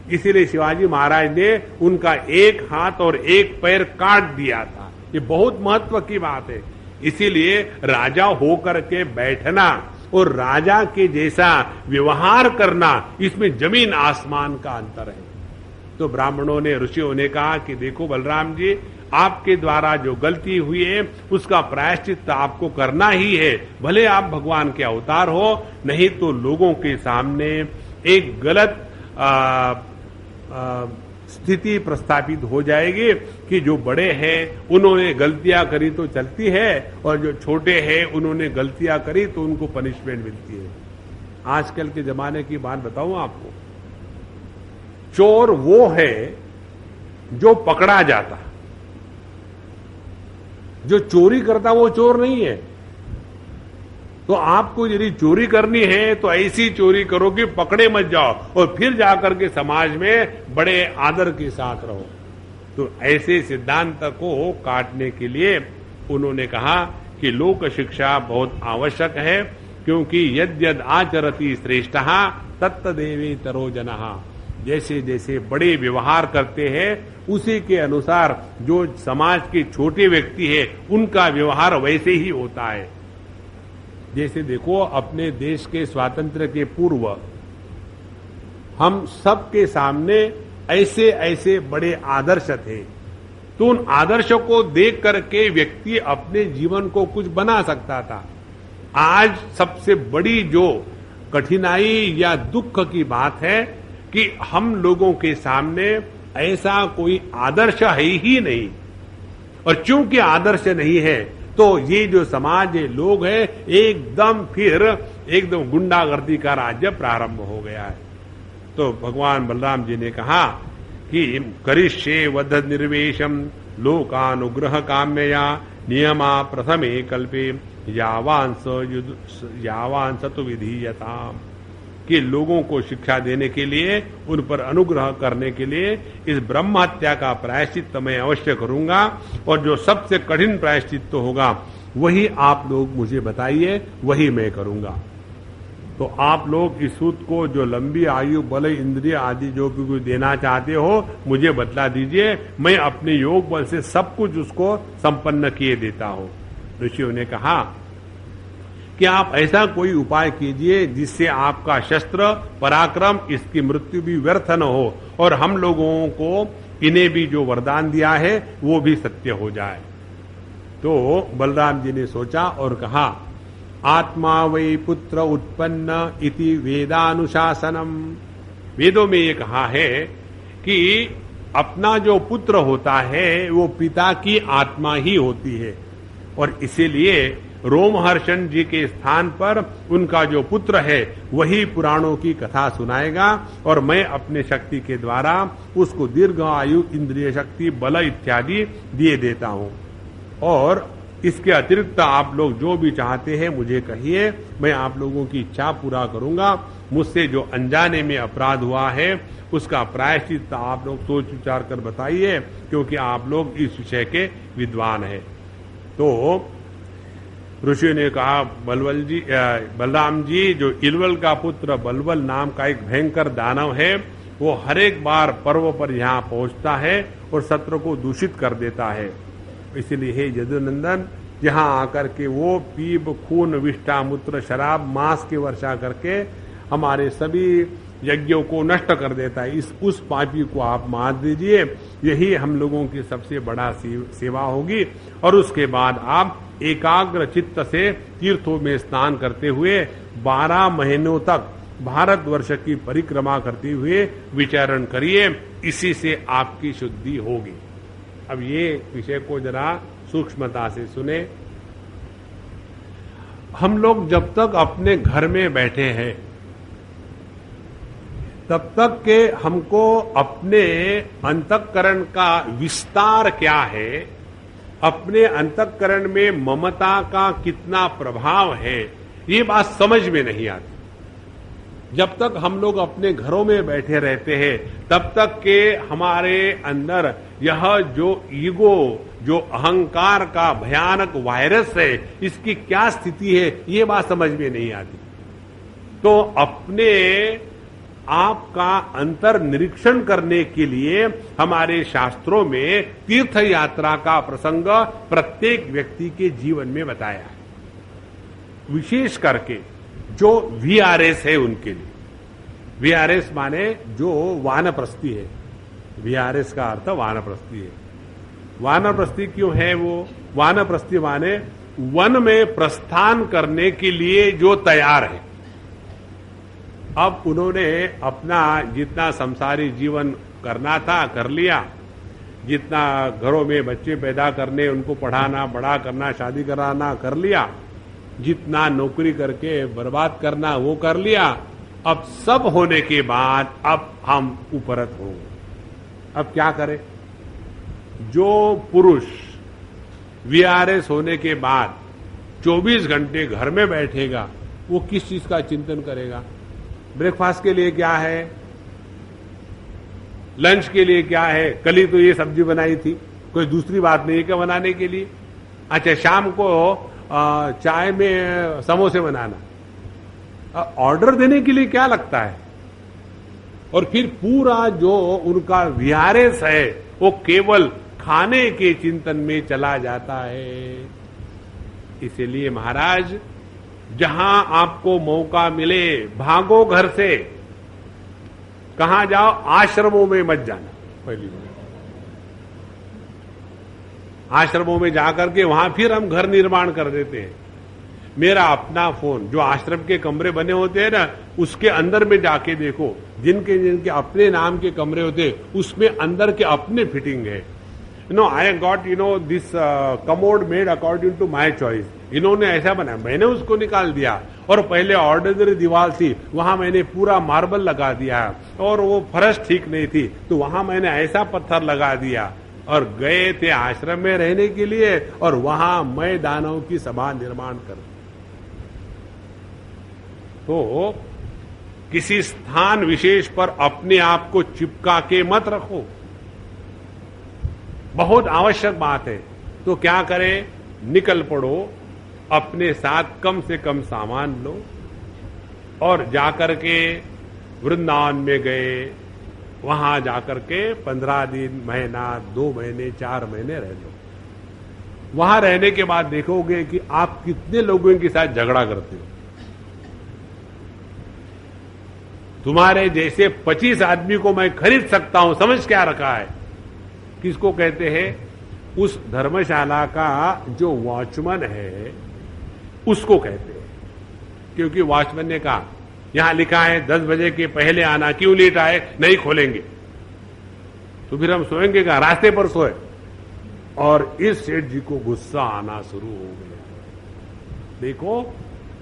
इसीलिए शिवाजी महाराज ने उनका एक हाथ और एक पैर काट दिया था। ये बहुत महत्व की बात है। इसीलिए राजा होकर के बैठना और राजा के जैसा व्यवहार करना, इसमें जमीन आसमान का अंतर है। तो ब्राह्मणों ने, ऋषियों ने कहा कि देखो बलराम जी, आपके द्वारा जो गलती हुई है उसका प्रायश्चित आपको करना ही है। भले आप भगवान के अवतार हो, नहीं तो लोगों के सामने एक गलत स्थिति प्रस्थापित हो जाएगी कि जो बड़े हैं उन्होंने गलतियां करी तो चलती है, और जो छोटे हैं उन्होंने गलतियां करी तो उनको पनिशमेंट मिलती है। आजकल के जमाने की बात बताऊं आपको, चोर वो है जो पकड़ा जाता, जो चोरी करता वो चोर नहीं है। तो आपको यदि चोरी करनी है तो ऐसी चोरी करो कि पकड़े मत जाओ, और फिर जाकर के समाज में बड़े आदर के साथ रहो। तो ऐसे सिद्धांत को काटने के लिए उन्होंने कहा कि लोक शिक्षा बहुत आवश्यक है, क्योंकि यद यद आचरति श्रेष्ठः तत्तदेवे तरो जनः। जैसे जैसे बड़े व्यवहार करते हैं उसी के अनुसार जो समाज के छोटे व्यक्ति है उनका व्यवहार वैसे ही होता है। जैसे देखो, अपने देश के स्वातंत्र्य के पूर्व हम सबके सामने ऐसे ऐसे बड़े आदर्श थे, तो उन आदर्शों को देख करके व्यक्ति अपने जीवन को कुछ बना सकता था। आज सबसे बड़ी जो कठिनाई या दुख की बात है कि हम लोगों के सामने ऐसा कोई आदर्श है ही नहीं, और चूंकि आदर्श नहीं है तो ये जो समाज है, लोग है, एकदम गुंडागर्दी का राज्य प्रारंभ हो गया है। तो भगवान बलराम जी ने कहा कि करिष्ये वध निर्वेशम लोकानुग्रह काम्यया नियमा प्रथमे कल्पे यावांस तो विधीयताम, कि लोगों को शिक्षा देने के लिए, उन पर अनुग्रह करने के लिए इस ब्रह्म हत्या का प्रायश्चित मैं अवश्य करूंगा, और जो सबसे कठिन प्रायश्चित होगा वही आप लोग मुझे बताइए, वही मैं करूंगा। तो आप लोग इस सूत को, जो लंबी आयु, बल, इंद्रिय आदि जो भी कुछ देना चाहते हो, मुझे बतला दीजिए, मैं अपने योग बल से सब कुछ उसको संपन्न किए देता हूं। ऋषियों ने कहा कि आप ऐसा कोई उपाय कीजिए जिससे आपका शस्त्र पराक्रम, इसकी मृत्यु भी व्यर्थ न हो, और हम लोगों को इन्हें भी जो वरदान दिया है वो भी सत्य हो जाए। तो बलराम जी ने सोचा और कहा, आत्मा वै पुत्र उत्पन्न इति वेदानुशासनम। वेदों में ये कहा है कि अपना जो पुत्र होता है वो पिता की आत्मा ही होती है, और इसीलिए रोमहर्षण जी के स्थान पर उनका जो पुत्र है वही पुराणों की कथा सुनाएगा, और मैं अपने शक्ति के द्वारा उसको दीर्घ आयु, इंद्रिय शक्ति, बल इत्यादि दिए देता हूं। और इसके अतिरिक्त आप लोग जो भी चाहते हैं मुझे कहिए, मैं आप लोगों की इच्छा पूरा करूंगा। मुझसे जो अनजाने में अपराध हुआ है उसका प्रायश्चित आप लोग सोच विचार कर बताइए, क्योंकि आप लोग इस विषय के विद्वान हैं। तो ऋषि ने कहा, बलराम जी, जो इलवल का पुत्र बलवल नाम का एक भयंकर दानव है, वो हर एक बार पर्व पर यहाँ पहुंचता है और सत्र को दूषित कर देता है। इसलिए हे यदुनंदन, यहाँ आकर के वो पीप, खून, विष्ठा, मूत्र, शराब, मांस की वर्षा करके हमारे सभी यज्ञों को नष्ट कर देता है। उस पापी को आप मार दीजिए, यही हम लोगों की सबसे बड़ा सेवा होगी। और उसके बाद आप एकाग्र चित्त से तीर्थों में स्नान करते हुए 12 महीनों तक भारतवर्ष की परिक्रमा करते हुए विचरण करिए, इसी से आपकी शुद्धि होगी। अब ये विषय को जरा सूक्ष्मता से सुने। हम लोग जब तक अपने घर में बैठे हैं तब तक के हमको अपने अंतःकरण का विस्तार क्या है, अपने अंतःकरण में ममता का कितना प्रभाव है, ये बात समझ में नहीं आती। जब तक हम लोग अपने घरों में बैठे रहते हैं तब तक के हमारे अंदर यह जो ईगो, जो अहंकार का भयानक वायरस है, इसकी क्या स्थिति है, ये बात समझ में नहीं आती। तो अपने आपका अंतर निरीक्षण करने के लिए हमारे शास्त्रों में तीर्थ यात्रा का प्रसंग प्रत्येक व्यक्ति के जीवन में बताया है। विशेष करके जो वीआरएस है उनके लिए। वीआरएस माने जो वानप्रस्थी है। वीआरएस का अर्थ वानप्रस्थी है। वानप्रस्थी क्यों है वो? वानप्रस्थी माने वन में प्रस्थान करने के लिए जो तैयार है। अब उन्होंने अपना जितना संसारी जीवन करना था कर लिया, जितना घरों में बच्चे पैदा करने, उनको पढ़ाना, बड़ा करना, शादी कराना कर लिया, जितना नौकरी करके बर्बाद करना वो कर लिया। अब सब होने के बाद अब हम उपरत हो। अब क्या करें? जो पुरुष वीआरएस होने के बाद 24 घंटे घर में बैठेगा वो किस चीज का चिंतन करेगा? ब्रेकफास्ट के लिए क्या है, लंच के लिए क्या है, कल ही तो ये सब्जी बनाई थी, कोई दूसरी बात नहीं है क्या बनाने के लिए? अच्छा, शाम को चाय में समोसे बनाना, ऑर्डर देने के लिए क्या लगता है? और फिर पूरा जो उनका वीआरएस है वो केवल खाने के चिंतन में चला जाता है। इसीलिए महाराज, जहां आपको मौका मिले भागो घर से। कहां जाओ? आश्रमों में मत जाना। पहली बात, आश्रमों में जाकर के वहां फिर हम घर निर्माण कर देते हैं। मेरा अपना फोन, जो आश्रम के कमरे बने होते हैं ना, उसके अंदर में जाके देखो, जिनके जिनके अपने नाम के कमरे होते हैं उसमें अंदर के अपने फिटिंग है। I got this commode made according to my choice. इन्होंने ऐसा बनाया, मैंने उसको निकाल दिया। और पहले ऑर्डिनरी दीवार थी, वहां मैंने पूरा मार्बल लगा दिया, और वो फर्श ठीक नहीं थी तो वहां मैंने ऐसा पत्थर लगा दिया। और गए थे आश्रम में रहने के लिए, और वहां मैं दानव की सभा निर्माण कर। तो किसी स्थान विशेष पर अपने आप को चिपका के मत रखो, बहुत आवश्यक बात है। तो क्या करें? निकल पड़ो, अपने साथ कम से कम सामान लो, और जाकर के वृंदावन में गए, वहां जाकर के 15 दिन, महीना, 2 महीने, 4 महीने रह लो। वहां रहने के बाद देखोगे कि आप कितने लोगों के साथ झगड़ा करते हो। तुम्हारे जैसे 25 आदमी को मैं खरीद सकता हूं, समझ क्या रखा है? किसको कहते हैं? उस धर्मशाला का जो वॉचमैन है उसको कहते हैं। क्योंकि वॉचमैन ने कहा यहां लिखा है 10 बजे के पहले आना, क्यों लेट आए? नहीं खोलेंगे। तो फिर हम सोएंगे कहां? रास्ते पर सोए। और इस सेठ जी को गुस्सा आना शुरू हो गया। देखो,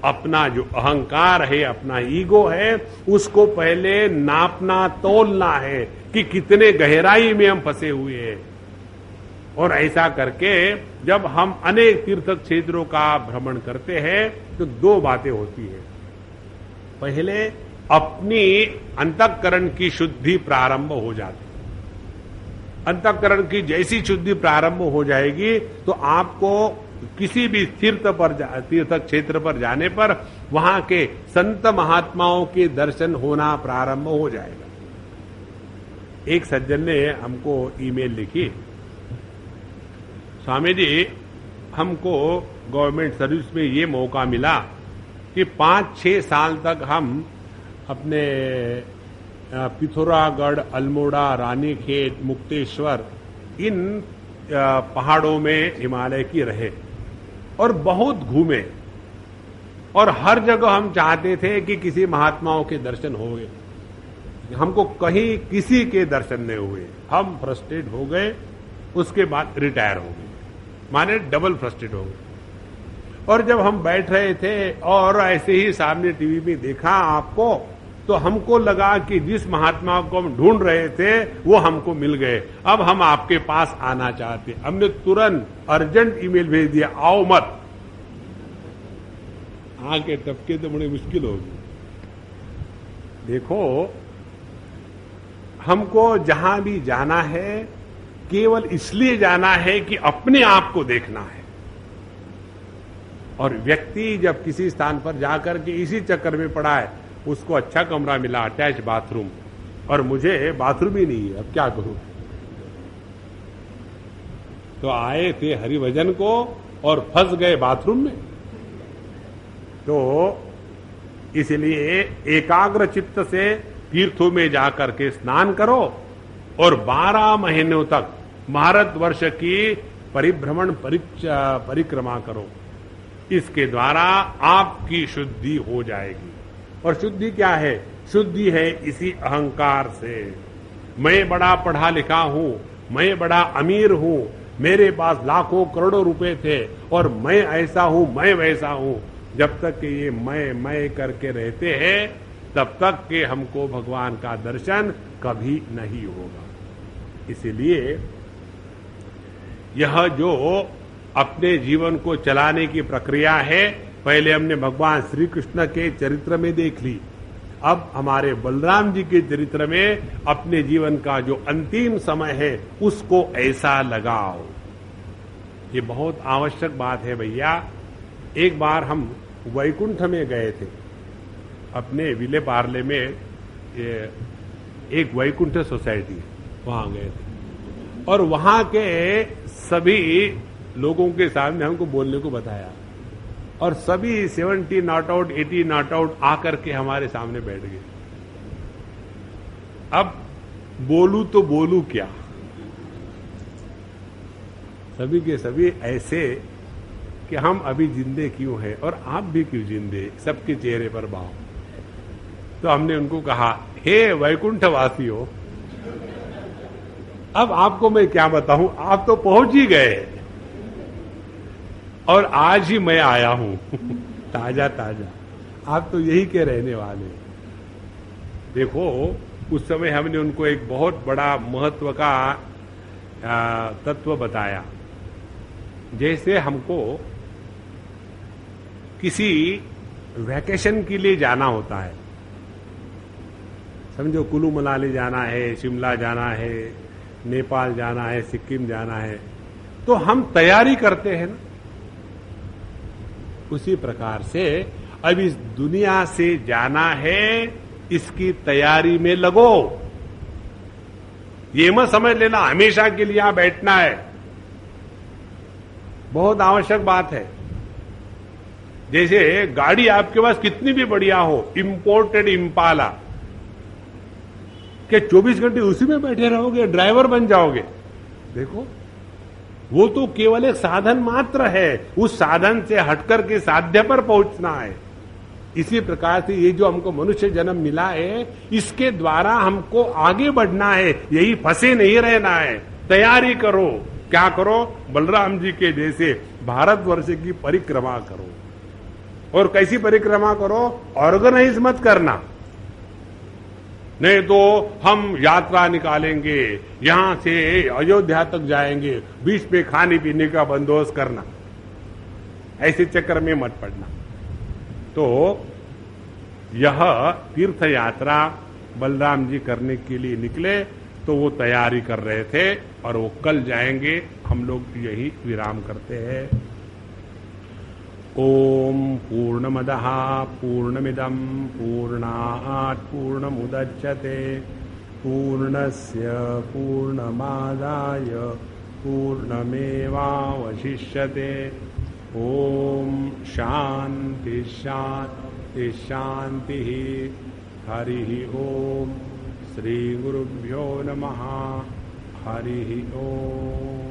अपना जो अहंकार है, अपना ईगो है, उसको पहले नापना, तोलना है कि कितने गहराई में हम फंसे हुए हैं। और ऐसा करके जब हम अनेक तीर्थ क्षेत्रों का भ्रमण करते हैं तो 2 बातें होती है। पहले अपनी अंतःकरण की शुद्धि प्रारंभ हो जाती। अंतःकरण की जैसी शुद्धि प्रारंभ हो जाएगी तो आपको किसी भी तीर्थ क्षेत्र पर जाने पर वहां के संत महात्माओं के दर्शन होना प्रारंभ हो जाएगा। एक सज्जन ने हमको ईमेल लिखी, स्वामी जी, हमको गवर्नमेंट सर्विस में ये मौका मिला कि 5-6 साल तक हम अपने पिथौरागढ़, अल्मोड़ा, रानीखेत, मुक्तेश्वर, इन पहाड़ों में हिमालय की रहे और बहुत घूमे। और हर जगह हम चाहते थे कि किसी महात्माओं के दर्शन हो गए, हमको कहीं किसी के दर्शन नहीं हुए, हम फ्रस्ट्रेट हो गए, उसके बाद रिटायर हो गए, माने डबल फ्रस्ट्रेट हो गए। और जब हम बैठ रहे थे और ऐसे ही सामने टीवी में देखा आपको, तो हमको लगा कि जिस महात्मा को हम ढूंढ रहे थे वो हमको मिल गए, अब हम आपके पास आना चाहते। हमने तुरंत अर्जेंट ईमेल भेज दिया, आओ मत। आके टपके तो बड़ी मुश्किल होगी। देखो, हमको जहां भी जाना है केवल इसलिए जाना है कि अपने आप को देखना है। और व्यक्ति जब किसी स्थान पर जाकर के इसी चक्कर में पड़ा है, उसको अच्छा कमरा मिला, अटैच बाथरूम, और मुझे बाथरूम ही नहीं है, अब क्या करूं। तो आए थे हरिभजन को और फंस गए बाथरूम में। तो इसलिए एकाग्र चित्त से तीर्थों में जाकर के स्नान करो और 12 महीनों तक भारतवर्ष की परिभ्रमण परिक्रमा करो। इसके द्वारा आपकी शुद्धि हो जाएगी। और शुद्धि क्या है? शुद्धि है इसी अहंकार से। मैं बड़ा पढ़ा लिखा हूं, मैं बड़ा अमीर हूं, मेरे पास लाखों करोड़ों रुपए थे और मैं ऐसा हूं, मैं वैसा हूं। जब तक कि ये मैं करके रहते हैं, तब तक कि हमको भगवान का दर्शन कभी नहीं होगा। इसलिए यह जो अपने जीवन को चलाने की प्रक्रिया है, पहले हमने भगवान श्री कृष्ण के चरित्र में देख ली, अब हमारे बलराम जी के चरित्र में अपने जीवन का जो अंतिम समय है उसको ऐसा लगाओ। ये बहुत आवश्यक बात है भैया। एक बार हम वैकुंठ में गए थे, अपने विले पार्ले में एक वैकुंठ सोसाइटी, वहां गए थे और वहां के सभी लोगों के सामने हमको बोलने को बताया और सभी 70 नॉट आउट 80 नॉट आउट आकर के हमारे सामने बैठ गए। अब बोलू तो बोलू क्या? सभी के सभी ऐसे कि हम अभी जिंदे क्यों हैं और आप भी क्यों जिंदे, सबके चेहरे पर भाव। तो हमने उनको कहा, हे वैकुंठ वासियों, अब आपको मैं क्या बताऊं, आप तो पहुंच ही गए और आज ही मैं आया हूं ताजा ताजा, आप तो यही के रहने वाले। देखो, उस समय हमने उनको एक बहुत बड़ा महत्व का तत्व बताया। जैसे हमको किसी वैकेशन के लिए जाना होता है, समझो कुल्लू मनाली जाना है, शिमला जाना है, नेपाल जाना है, सिक्किम जाना है, तो हम तैयारी करते हैं ना। उसी प्रकार से अब इस दुनिया से जाना है, इसकी तैयारी में लगो। ये मत समझ लेना हमेशा के लिए यहां बैठना है, बहुत आवश्यक बात है। जैसे गाड़ी आपके पास कितनी भी बढ़िया हो, इंपोर्टेड इम्पाला, क्या 24 घंटे उसी में बैठे रहोगे, ड्राइवर बन जाओगे? देखो, वो तो केवल एक साधन मात्र है, उस साधन से हटकर के साध्य पर पहुंचना है। इसी प्रकार से ये जो हमको मनुष्य जन्म मिला है, इसके द्वारा हमको आगे बढ़ना है, यही फंसे नहीं रहना है। तैयारी करो। क्या करो? बलराम जी के जैसे भारतवर्ष की परिक्रमा करो। और कैसी परिक्रमा करो? ऑर्गेनाइज मत करना, नहीं तो हम यात्रा निकालेंगे, यहां से अयोध्या तक जाएंगे, बीच में खाने पीने का बंदोबस्त करना, ऐसे चक्कर में मत पड़ना। तो यह तीर्थ यात्रा बलराम जी करने के लिए निकले, तो वो तैयारी कर रहे थे और वो कल जाएंगे। हम लोग यही विराम करते हैं। ओम पूर्णमदः पूर्णमिदं पूर्णात् पूर्णमुदच्यते पूर्णस्य पूर्णमादाय पूर्णमेवावशिष्यते। ओम शांति शांति शांति। हरि ओम। श्री गुरुभ्यो नमः। हरि ओम।